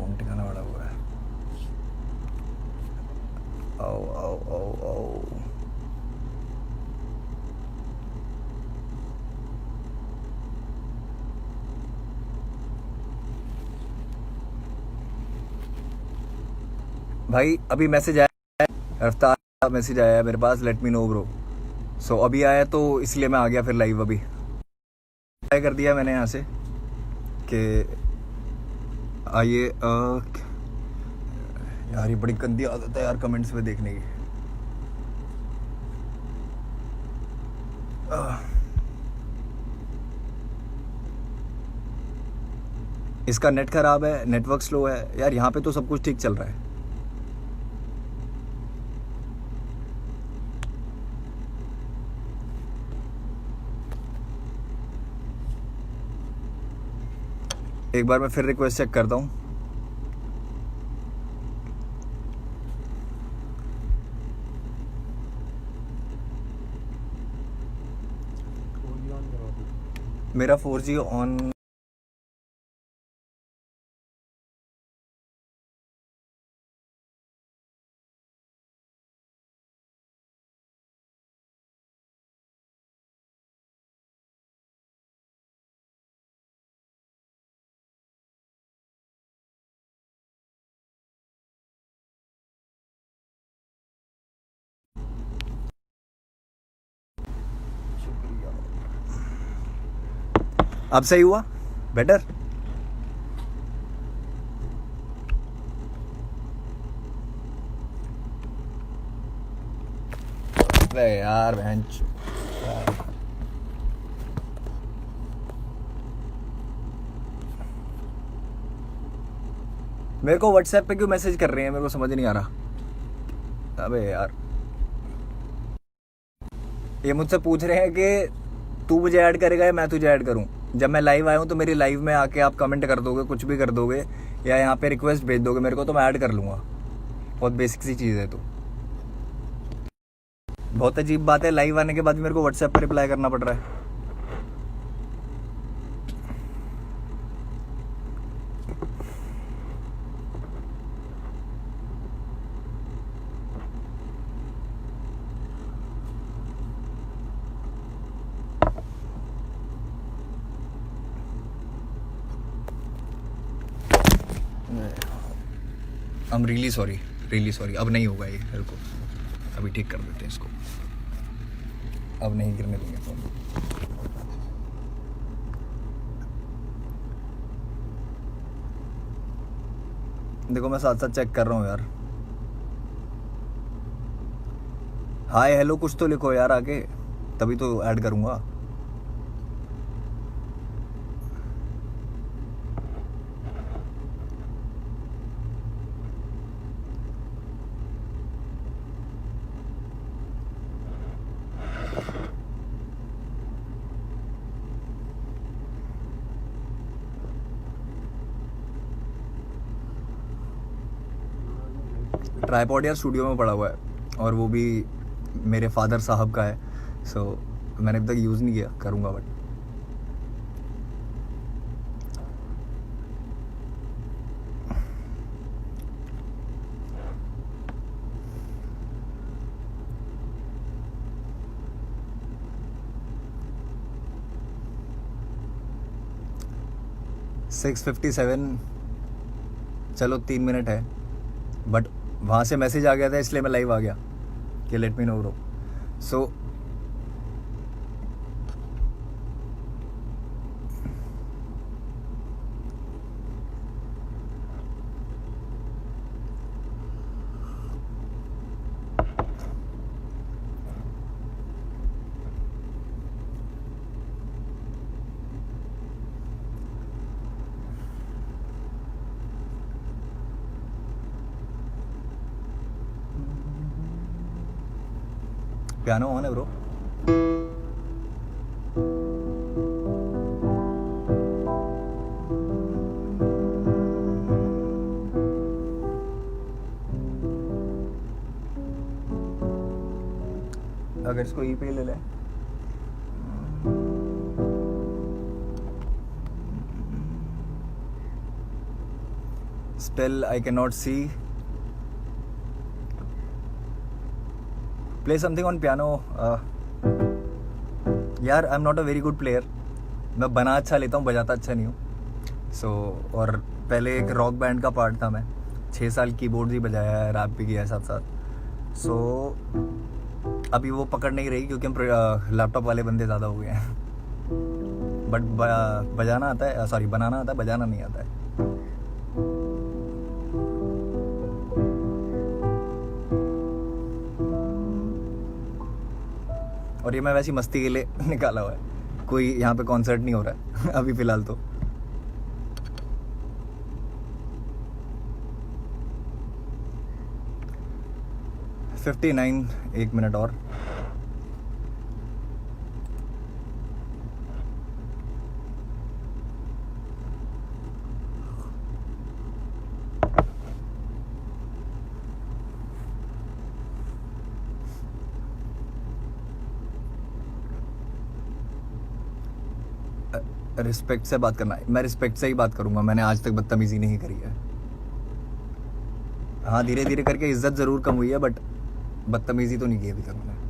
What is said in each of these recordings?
Phone ठिकाना बड़ा हुआ है। आओ आओ आओ आओ। भाई अभी मैसेज आया है, रफ्तार का मैसेज आया है मेरे पास, लेट मी नो ब्रो। सो अभी आया तो इसलिए मैं आ गया फिर लाइव। अभी ट्राई कर दिया मैंने यहाँ से कि आइए। यार ये बड़ी गंदी आदत है यार कमेंट्स में देखने की। इसका नेट ख़राब है, नेटवर्क स्लो है यार। यहाँ पे तो सब कुछ ठीक चल रहा है। एक बार मैं फिर रिक्वेस्ट चेक करता हूँ। मेरा 4G ऑन। अब सही हुआ? बेटर? अबे यार बेंच। मेरे को व्हाट्सएप पे क्यों मैसेज कर रहे हैं, मेरे को समझ नहीं आ रहा। अबे यार ये मुझसे पूछ रहे हैं कि तू मुझे ऐड करेगा या मैं तुझे ऐड करूं। जब मैं लाइव आया हूं तो मेरी लाइव में आके आप कमेंट कर दोगे, कुछ भी कर दोगे, या यहाँ पे रिक्वेस्ट भेज दोगे मेरे को, तो मैं ऐड कर लूँगा। बहुत बेसिक सी चीज़ है। तो बहुत अजीब बात है, लाइव आने के बाद भी मेरे को व्हाट्सएप पर रिप्लाई करना पड़ रहा है। I am really sorry, really sorry. अब नहीं होगा ये, मेरे को अभी ठीक कर देते हैं इसको। अब नहीं गिरने देंगे फोन। देखो मैं साथ साथ चेक कर रहा हूँ यार। हाय हेलो कुछ तो लिखो यार आगे, तभी तो ऐड करूँगा। ट्राइपॉड यार स्टूडियो में पड़ा हुआ है, और वो भी मेरे फादर साहब का है। सो मैंने अभी तक यूज़ नहीं किया, करूँगा बट। सिक्स 57। चलो 3 मिनट है, बट वहाँ से मैसेज आ गया था इसलिए मैं लाइव आ गया कि let me know bro. So piano on है ब्रो। अगर इसको ई पे ले लें। Still, I cannot see. Play something on piano. यार I am not a very good player. मैं बना अच्छा लेता हूँ, बजाता अच्छा नहीं हूँ. और पहले एक रॉक बैंड का पार्ट था. मैं 6 साल कीबोर्ड ही बजाया है, रैप भी किया है साथ साथ. अभी वो पकड़ नहीं रही क्योंकि हम लैपटॉप वाले बंदे ज़्यादा हो गए हैं. बट बजाना आता है, सॉरी बनाना आता है, बजाना नहीं आता है. और ये मैं वैसी मस्ती के लिए निकाला हुआ है. कोई यहाँ पे कॉन्सर्ट नहीं हो रहा है अभी फ़िलहाल तो. एक मिनट और. रिस्पेक्ट से बात करना है. मैं रिस्पेक्ट से ही बात करूंगा. मैंने आज तक बदतमीजी नहीं करी है. हाँ, धीरे धीरे करके इज्जत ज़रूर कम हुई है, बट बदतमीजी तो नहीं की अभी तक मैंने.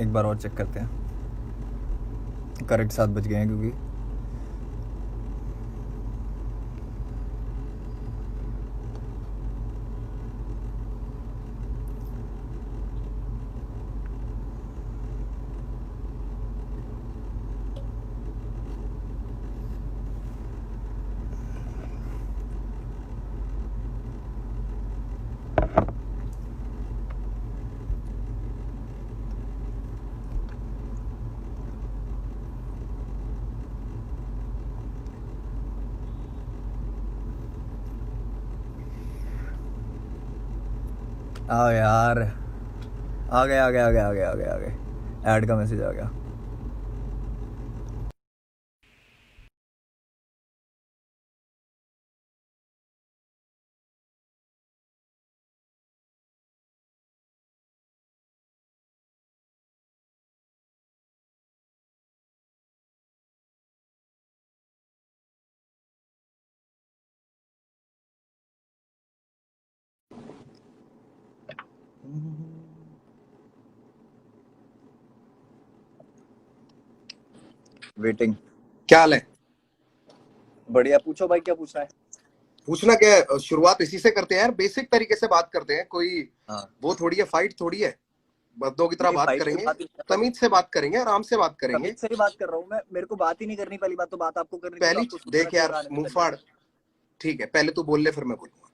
एक बार और चेक करते हैं. करेक्ट 7 बज गए हैं क्योंकि यार आ गए. ऐड का मैसेज आ गया. वेटिंग. क्या हाल है? बढ़िया. पूछो भाई, क्या पूछना है? पूछना क्या है, शुरुआत इसी से करते हैं यार. बेसिक तरीके से बात करते हैं. कोई वो थोड़ी है, फाइट थोड़ी है. बद्दों की तरह बात करेंगे, तमीज से बात करेंगे, आराम से बात करेंगे. तमीज से ही बात कर रहा हूँ मैं. मेरे को बात ही नहीं करनी. पहली बात तो बात आपको करनी. पहली देख यार, मुंह फाड़. ठीक है, पहले तू बोल ले, फिर मैं बोलूंगा.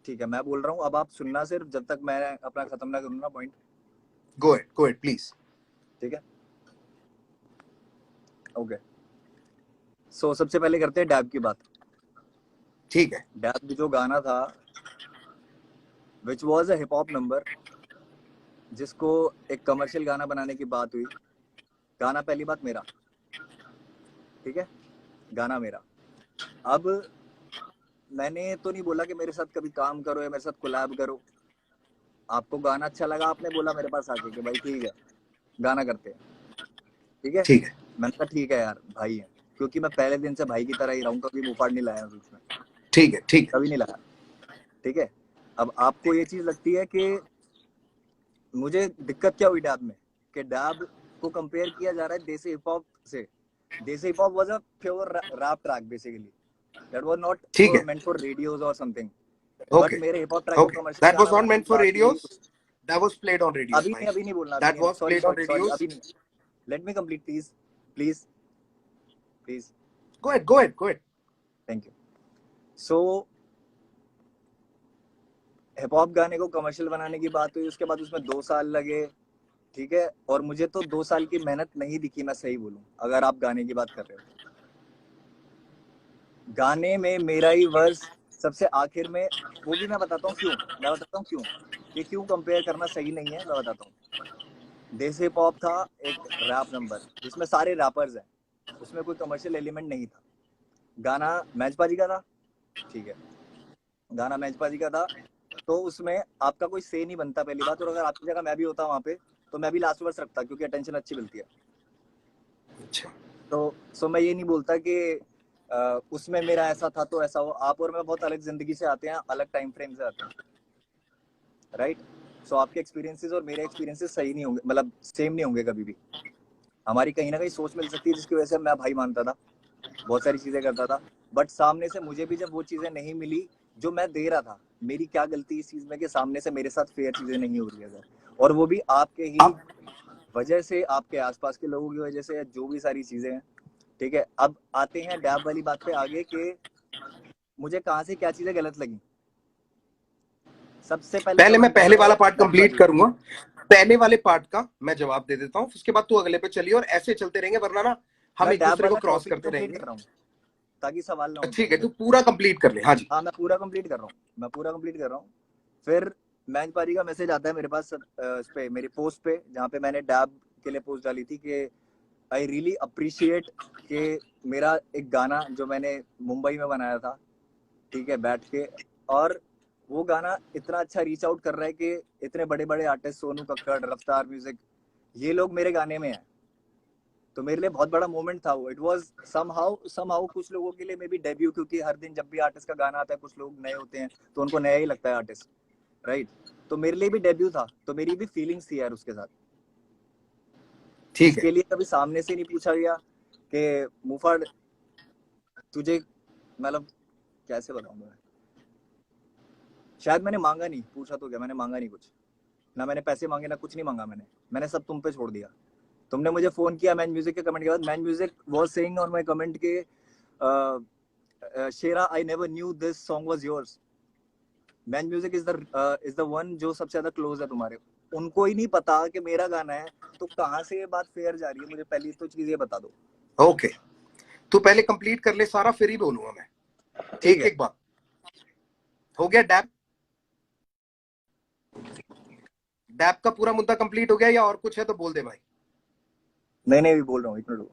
ठीक है, मैं बोल रहा हूँ. अब आप सुनना सिर्फ, जब तक मैं अपना खत्म ना करूँ ना पॉइंट. Go it please. ठीक है, ओके. सो सबसे पहले करते हैं डैब की बात. ठीक है. डैब जो गाना था, which was a hip hop number, जिसको एक कमर्शियल गाना बनाने की बात हुई. गाना पहली बात मेरा, ठीक है, गाना मेरा. अब मैंने तो नहीं बोला कि मेरे साथ कभी काम करो या मेरे साथ कोलैब करो. आपको गाना अच्छा लगा, आपने बोला मेरे पास आके कि भाई ठीक है गाना करते हैं. ठीक है, ठीक है. मैंने कहा ठीक है यार, भाई है. क्योंकि मैं पहले दिन से भाई की तरह ही रहा हूँ. कभी मुंह नहीं लाया बीच में. ठीक है, ठीक है, कभी नहीं लाया. ठीक है. अब आपको ये चीज लगती है कि मुझे दिक्कत क्या हुई डैब में, कि डैब को कंपेयर किया जा रहा है देसी हिप हॉप से. Desi hip hop was a pure rap track basically. That was not meant for radios और समथिंग. बट मेरे हिप हॉप ट्रैक को commercial, that was not meant for radios, that was played on radios. अभी नहीं बोलना. That was played on radios. अभी नहीं. Let me complete please. Go ahead. Thank you. So hip hop गाने को commercial बनाने की बात हुई. उसके बाद उसमें 2 साल लगे. ठीक है, और मुझे तो 2 साल की मेहनत नहीं दिखी, मैं सही बोलूं, अगर आप गाने की बात कर रहे हो। गाने में मेरा ही वर्स सबसे आखिर में, वो भी मैं बताता हूँ क्यों, मैं बताता हूँ क्यों, कि क्यों कंपेयर करना सही नहीं है, मैं बताता हूँ। देसी पॉप था एक रैप नंबर जिसमें सारे रैपर्स हैं, उसमें कोई कमर्शियल एलिमेंट नहीं था। गाना मैचपा जी का था, ठीक है, गाना मैचपा जी का था, तो उसमें आपका कोई से नहीं बनता पहली बात, और अगर आपकी जगह मैं भी होता वहां पे तो मैं भी लास्ट वर्स रखता, क्योंकि अटेंशन अच्छी मिलती है। अच्छा, तो सो मैं ये नहीं बोलता कि उसमें मेरा ऐसा था तो ऐसा हो। आप और मैं बहुत अलग जिंदगी से आते हैं, अलग टाइम फ्रेम से आते हैं, राइट। सो आपके एक्सपीरियंसेस और मेरे एक्सपीरियंसेस सही नहीं होंगे, मतलब सेम नहीं होंगे कभी भी। हमारी कहीं ना कहीं सोच मिल सकती है, जिसकी वजह से मैं भाई मानता था, बहुत सारी चीजें करता था, बट सामने से मुझे भी जब वो चीजें नहीं मिली जो मैं दे रहा था, मेरी क्या गलती इस चीज में कि सामने से मेरे साथ फेयर चीजें नहीं हो रही है, और वो भी आपके ही आप वजह से, आपके आसपास के लोगों की वजह से, जो भी सारी चीजें हैं। ठीक है, अब आते हैं डैब वाली बात पे आगे, कि मुझे कहाँ से क्या चीजें गलत लगी। सबसे पहले पहले मैं कमेंट पहले आता वाला है पार्ट मैचपा कंप्लीट जी का। करूंगा, पहले वाले पार्ट का मैं जवाब दे देता हूँ, उसके बाद तू अगले पे चलिए, और ऐसे चलते रहेंगे, वरना ना हम मैं एक डैब दूसरे को वाला क्रॉस टॉपिक करते कंप्लीट रहेंगे। कर रहा हूँ, ताकि सवाल ना उठे। ठीक है, तू पूरा कंप्लीट कर ले। हाँ जी। हाँ, मैं पूरा कंप्लीट कर रहा हूँ, मैं पूरा कंप्लीट कर रहा हूँ। फिर मैच पारी का मैसेज आता है मेरे पास, इस पे मेरी पोस्ट पे, जहाँ पे मैंने डैब के लिए पोस्ट डाली थी कि आई रियली अप्रिशिएट कि मेरा एक गाना जो मैंने मुंबई में बनाया था, ठीक है, बैठ के, और वो गाना इतना अच्छा रीच आउट कर रहा है कि इतने बड़े बड़े आर्टिस्ट, सोनू कक्कड़, रफ्तार म्यूजिक, ये लोग मेरे गाने में हैं। तो मेरे लिए बहुत बड़ा मोमेंट था वो। इट वाज समहाउ कुछ लोगों के लिए मे बी डेब्यू, क्योंकि हर दिन जब भी आर्टिस्ट का गाना आता है कुछ लोग नए होते हैं तो उनको नया ही लगता है आर्टिस्ट, राइट। तो मेरे लिए भी डेब्यू था, तो मेरी भी फीलिंग्स थी यार उसके साथ। ठीक है। उसके लिए कभी सामने से नहीं पूछा गया कि मुफाड़ तुझे, मतलब कैसे बताऊं मैं, शायद मैंने मांगा नहीं, पूछा तो क्या, मैंने मांगा नहीं कुछ, ना मैंने पैसे मांगे, ना कुछ नहीं मांगा मैंने। मैंने सब तुम पे छोड़ दिया। तुमने मुझे फोन किया मैन म्यूजिक के कमेंट के बाद, man music was saying on my comment के शेरा I never knew this song was yours. Man music is the one जो सबसे ज्यादा क्लोज है तुम्हारे। उनको ही नहीं पता कि मेरा गाना है, तो कहाँ से ये बात फेयर जा रही है, मुझे पहली तो चीज ये बता दो। ओके, तू पहले कंप्लीट कर ले सारा, फिर ही बोलूंगा मैं। ठीक एक है, एक बात हो गया। डैप डैप का पूरा मुद्दा कंप्लीट हो गया, या और कुछ है तो बोल दे भाई। नहीं नहीं, भी बोल रहा हूँ, इतना लो।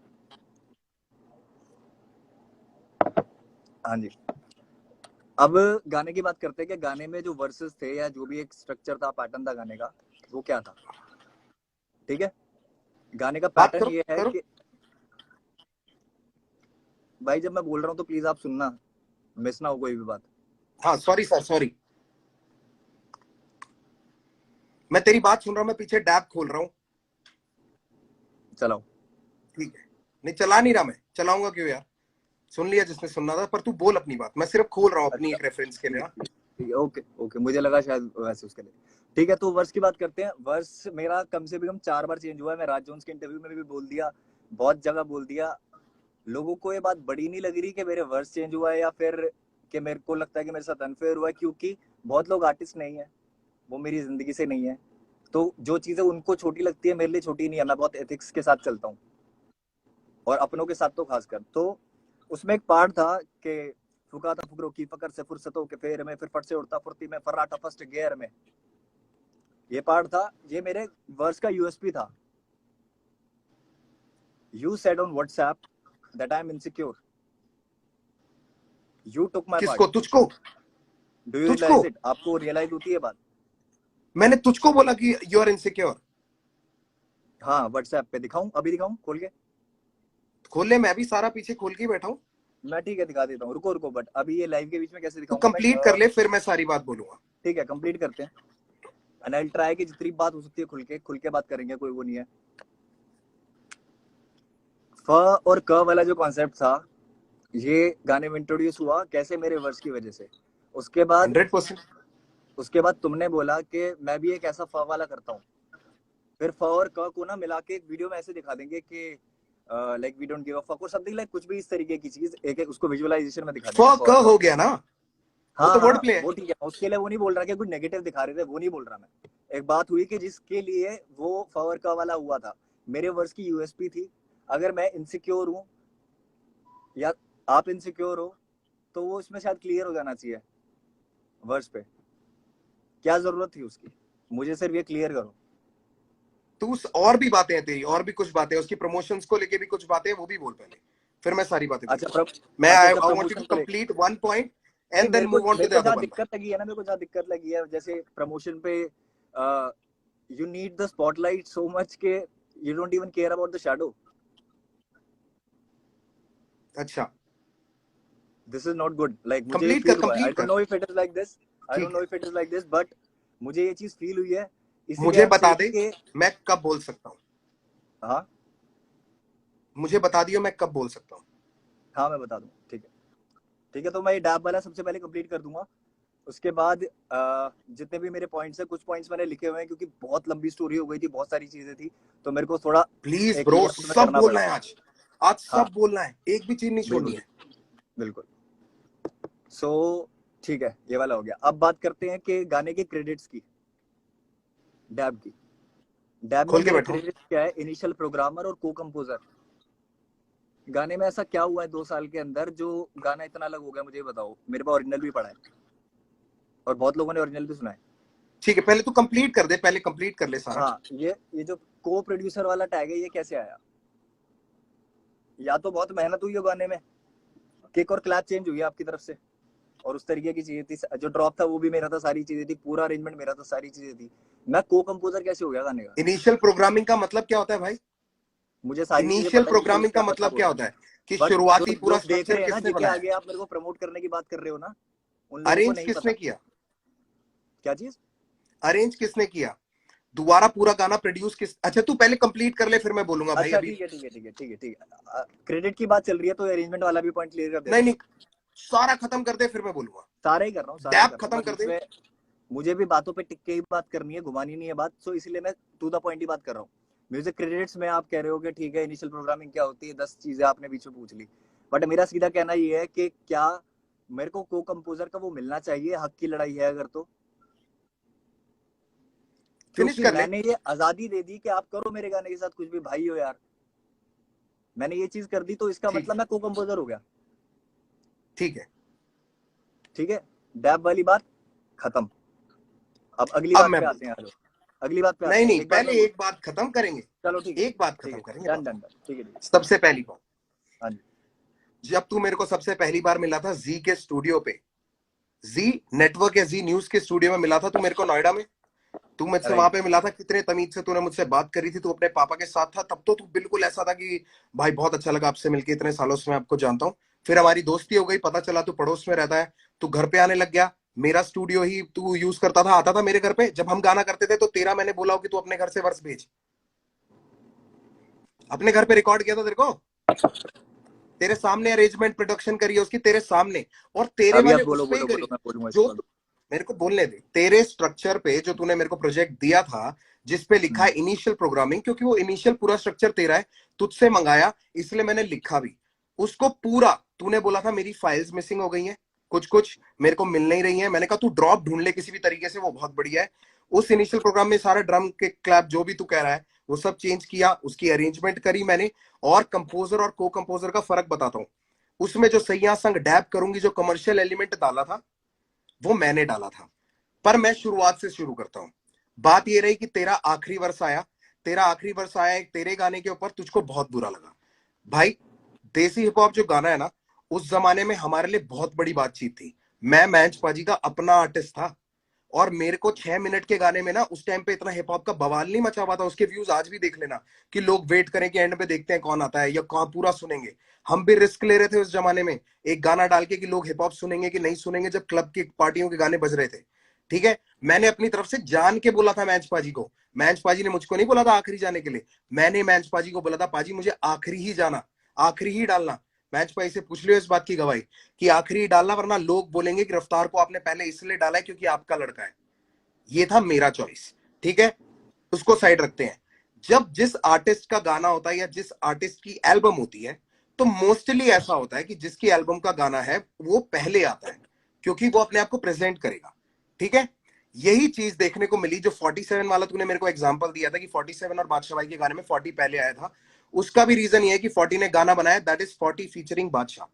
हाँ जी, अब गाने की बात करते हैं कि गाने में जो वर्सेस थे, या जो भी एक स्ट्रक्चर था, पैटर्न था गाने का, वो क्या था। ठीक है, गाने का बात पैटर्न करो, ये है करो। कि भाई जब मैं बोल रहा हूँ तो प्लीज आप सुनना, मिस ना हो कोई भी बात। हाँ सॉरी सर, सॉरी। मैं तेरी बात सुन रहा हूँ, मैं पीछे डैप खोल रहा हूँ। चलाओ। ठीक है, नहीं चला नहीं रहा, मैं चलाऊंगा क्यों यार, सुन लिया जिसने सुनना था, पर तू बोल अपनी बात, मैं सिर्फ खोल रहा हूँ अपनी अच्छा, एक रेफरेंस के लिए ना। ठीक है, ओके ओके, मुझे लगा शायद वैसे उसके लिए। ठीक है, तो वर्स की बात करते हैं। वर्स मेरा कम से कम 4 बार चेंज हुआ है। मैं राज जोन्स के इंटरव्यू में भी बोल दिया, बहुत जगह बोल दिया। लोगों को ये बात बड़ी नहीं लग रही कि मेरे वर्स चेंज हुआ है, या फिर कि मेरे को लगता है कि मेरे साथ अनफेयर हुआ है, क्योंकि बहुत लोग आर्टिस्ट नहीं है, वो मेरी जिंदगी से नहीं है। तो जो चीजें उनको छोटी लगती है, मेरे लिए छोटी नहीं है। मैं बहुत एथिक्स के साथ चलता हूँ, और अपनों के साथ तो खासकर। तो उसमें एक पार्ट था कि फुका था फुकरों की फकर से फुर्सतों के फेर में, फिर फट से उड़ता फुर्ती में, फर्राटा फर्स्ट गियर में। ये पार्ट था, ये मेरे वर्स का यूएसपी था। You said on WhatsApp that I am insecure, you took my part. किसको? तुझको? डू यू तुझको? Realise it? आपको रियलाइज होती है बात? मैंने तुझको बोला कि यू आर इनसिक्योर? हाँ, व्हाट्सएप पे दिखाऊं? अभी दिखाऊं खोल के? खोल ले, मैं भी सारा पीछे खोल के बैठा हूँ। मैं ठीक है दिखा देता हूँ, रुको रुको, बट अभी ये लाइव के बीच में कैसे तू दिखाऊंगा मैं? कंप्लीट कर ले, फिर मैं सारी बात बोलूंगा। ठीक है, कंप्लीट करते हैं। एंड आई ट्राई कि जितनी बात हो सकती है खुल के बात करेंगे, कोई वो नहीं है। फ और क वाला जो कॉन्सेप्ट था, ये गाने में इंट्रोड्यूस हुआ कैसे? मेरे वर्स की वजह से। उसके बाद 100%। उसके बाद तुमने बोला कि मैं भी एक ऐसा फ वाला करता हूँ। फिर फ और क को ना मिला के एक वीडियो में ऐसे दिखा देंगे कि like we don't give a fuck और समथिंग, लाइक कुछ भी इस तरीके की चीज, एक एक उसको विजुअलाइजेशन में दिखा देंगे फ क और क। हो गया ना? वो तो वर्ड प्ले है। वो ठीक है, उसके लिए वो नहीं बोल रहा कि कुछ नेगेटिव दिखा रहे थे, वो नहीं बोल रहा मैं। एक बात हुई कि जिसके लिए वो फवरका वाला हुआ था, मेरे वर्स की यूएसपी थी। अगर मैं इनसिक्योर हूँ या आप इनसिक्योर हो तो वो इसमें शायद क्लियर हो जाना चाहिए वर्स पे। क्या जरूरत थी उसकी? मुझे सिर्फ ये क्लियर करो। तू और भी बातें हैं तेरी, और भी कुछ बातें, उसकी प्रमोशंस को लेके भी कुछ बातें हैं, वो भी बोल पहले, फिर मैं सारी बातें अच्छा बोलूंगा। मैं I want you promotion to को कंप्लीट वन पॉइंट नहीं, and then move on to the other जहाँ वन। दिक्कत लगी है ना, मेरे को जहाँ दिक्कत लगी है, जैसे प्रमोशन पे you need the spotlight so much के you don't even care about the shadow. अच्छा, this is not good. Like मुझे ये कंप्लीट कर, फील हुआ है, आई कंप्लीट डोंट कर। No if it is like this, I don't ठीक know है, if it is like this, but मुझे ये चीज फील हुई है। इसीलिए मुझे आई एम बता सेइंग दे कि मैं कब बोल सकता हूँ, हाँ मुझे बता दियो मैं कब बोल सकता हूँ। हाँ मैं बता दूँ, ठीक है। ठीक है, तो मैं ये डैब वाला सबसे पहले कंप्लीट कर दूंगा। उसके बाद जितने भी मेरे पॉइंट्स हैं, कुछ पॉइंट्स मैंने लिखे हुए हैं क्योंकि बहुत लंबी स्टोरी हो गई थी, बहुत सारी चीजें थी, तो मेरे को थोड़ा प्लीज एक ब्रो, नोट में सब करना बोलना पड़ा। है आज, आज हाँ सब बोलना है, एक भी चीज नहीं छोड़नी बिल्कुल है। बिल्कुल। सो ठीक है, ये वाला हो गया। अब बात करते हैं कि गाने के क्रेडिट्स की, डैब की। डैब में खोल के मेरे बैठो। क्रेडिट्स क्या है? इनिशियल प्रोग्रामर और को कंपोजर। गाने में ऐसा क्या हुआ है 2 साल के अंदर जो गाना इतना अलग हो गया? मुझे बताओ। मेरे पास ओरिजिनल भी पड़ा है और बहुत लोगों ने ओरिजिनल भी सुना है। ठीक है, पहले तू कंप्लीट कर दे, पहले कंप्लीट कर ले सारा। हाँ, ये जो को प्रोड्यूसर वाला टैग है, ये कैसे आया? या तो बहुत मेहनत हुई हो गाने में, किक और क्लैप चेंज हुई है आपकी तरफ से, और उस तरीके की चीजें थी। जो ड्रॉप था वो भी मेरा था, सारी चीजें थी, पूरा अरेंजमेंट मेरा था, सारी चीजें थी। मैं को कंपोजर कैसे हो गया गाने का? इनिशियल प्रोग्रामिंग का मतलब क्या होता है भाई? मुझे सारी चीजें इनिशियल पता है कि प्रोग्रामिंग का क्या मतलब मतलब क्या होता है। होता है? कि बट जो शुरुआती पूरा लोग देख स्ट्रक्चर रहे हैं ना किसने जी के बनाया? आगे, आप मेरे को प्रमोट करने की बात कर रहे हो ना, उन लोगों को अरेंज नहीं किसने पता। किया? क्या चीज? अरेंज किसने किया? दोबारा पूरा गाना प्रोड्यूस किस, अच्छा तू पहले कंप्लीट कर ले फिर मैं बोलूंगा भाई अच्छा अभी। ठीक है ठीक है ठीक है ठीक है ठीक है। क्रेडिट की बात चल रही है तो अरेंजमेंट वाला भी पॉइंट क्लियर कर नहीं देता हूँ। नहीं, सारा खत्म कर दे फिर मैं बोलूंगा। सारे ही कर रहा हूँ, सारे ही डैप कर रहा हूँ, खत्म बस कर दे। इसमें मुझे भी बातों पे टिक के ही बात करनी है, घुमानी नहीं है बात। सो इसलिए मैं टू द पॉइंट ही बात कर रहा हूँ। म्यूजिक क्रेडिट्स में आप कह रहे हो कि ठीक है इनिशियल प्रोग्रामिंग क्या होती है, 10 चीजें आपने बीच में पूछ ली। बट मेरा सीधा कहना ये है कि क्या मेरे को कंपोजर का वो मिलना चाहिए? हक की लड़ाई है अगर तो। फिनिश क्योंकि कर ले। मैंने ये आजादी दे दी कि आप करो मेरे गाने के साथ कुछ भी, भाई हो यार। मैंने ये चीज कर दी तो इसका ठीक मतलब है, मैं को कंपोजर हो गया। ठीक है। ठीक है, डैब वाली बात खत्म। अब अगली अब बात मैं पे आते बोलता हैं। हूँ। हेलो, अगली बात पे नहीं आते हैं। नहीं, एक बात पहले मैं बोल, एक बात खत्म करेंगे। चलो ठीक है एक बात ठीक खत्म है, करेंगे डन बाबा। डन डन, ठीक है ठीक है। सबसे पहली बात, हाँ जी। जब तू मेरे को सबसे पहली बार मिला था जी के स्टूडियो पे, जी नेटवर्क या जी न्यूज के स्टूडियो में मिला था तू मेरे को नोएडा में। तू मुझसे वहां राइट। पे मिला था, कितने तमीज से तूने मुझसे बात करी थी, तू अपने पापा के साथ था, तब तो तू बिल्कुल ऐसा था कि भाई बहुत अच्छा लगा आपसे मिलके, इतने सालों से मैं आपको जानता हूँ। फिर हमारी दोस्ती हो गई, पता चला तू पड़ोस में रहता है, तू घर पे आने लग गया। मेरा स्टूडियो ही तू यूज करता था, आता था मेरे घर पे जब हम गाना करते थे, तो तेरा मैंने बोला हो कि तू अपने घर से वर्स भेज, अपने घर पे रिकॉर्ड किया था तेरे को, तेरे सामने अरेंजमेंट प्रोडक्शन करी है उसकी तेरे सामने, और तेरे अभी आप वाले उस बोलो पे ही बोलो बोलो, करी। मैं बोलूंगा इसके जो बाद। मेरे को बोलने दे, तेरे स्ट्रक्चर पे जो तूने मेरे को प्रोजेक्ट दिया था, जिस पे लिखा है इनिशियल प्रोग्रामिंग, क्योंकि वो इनिशियल पूरा स्ट्रक्चर तेरा है, तुझसे मंगाया, इसलिए मैंने लिखा भी उसको पूरा। तूने बोला था मेरी फाइल्स मिसिंग हो गई हैं, कुछ कुछ मेरे को मिल नहीं रही है, मैंने कहा तू ड्रॉप ढूंढ ले किसी भी तरीके से, वो बहुत बढ़िया है। उस इनिशियल प्रोग्राम में सारा ड्रम के क्लैप जो भी तू कह रहा है वो सब चेंज किया, उसकी अरेंजमेंट करी मैंने। और कंपोजर और को कंपोजर का फर्क बताता हूँ, उसमें जो सैया संग डैप करूंगी, जो कमर्शियल एलिमेंट डाला था वो मैंने डाला था। पर मैं शुरुआत से शुरू करता हूं। बात ये रही कि तेरा आखिरी वर्ष आया, तेरा आखिरी वर्ष आया एक तेरे गाने के ऊपर, तुझको बहुत बुरा लगा। भाई, देसी हिप हॉप जो गाना है ना, उस जमाने में हमारे लिए बहुत बड़ी बातचीत थी। मैं मैंच पाजी का अपना आर्टिस्ट था, और मेरे को 6 मिनट के गाने में ना उस टाइम पे इतना हिप हॉप का बवाल नहीं मचा हुआ था। उसके व्यूज आज भी देख लेना, कि लोग वेट करें कि एंड पे देखते हैं कौन आता है या कौन पूरा सुनेंगे। हम भी रिस्क ले रहे थे उस जमाने में, एक गाना डाल के कि लोग हिप हॉप सुनेंगे कि नहीं सुनेंगे, जब क्लब की पार्टियों के गाने बज रहे थे। ठीक है, मैंने अपनी तरफ से जान के बोला था मैच पाजी को, मैच पाजी ने मुझको नहीं बोला था आखिरी जाने के लिए, मैंने मैच पाजी को बोला था पाजी मुझे आखिरी ही जाना, आखिरी ही डालना। मैच पाजी से पूछ लियो इस बात की गवाही कि आखिरी ही डालना, वरना लोग बोलेंगे कि रफ्तार को आपने पहले इसलिए डाला है क्योंकि आपका लड़का है। ये था मेरा चॉइस। ठीक है, उसको साइड रखते हैं। जब जिस आर्टिस्ट का गाना होता है या जिस आर्टिस्ट की एल्बम होती है, तो मोस्टली ऐसा होता है कि जिसकी एल्बम का गाना है वो पहले आता है। क्योंकि वो अपने आप को प्रेजेंट करेगा। ठीक है, यही चीज देखने को मिली जो 47 वाला तूने मेरे को एग्जांपल दिया था कि 47 और बादशाह भाई के गाने में 40 पहले आया था, उसका भी रीजन ये है कि 40 ने गाना बनाया, that is 40 featuring Badshah.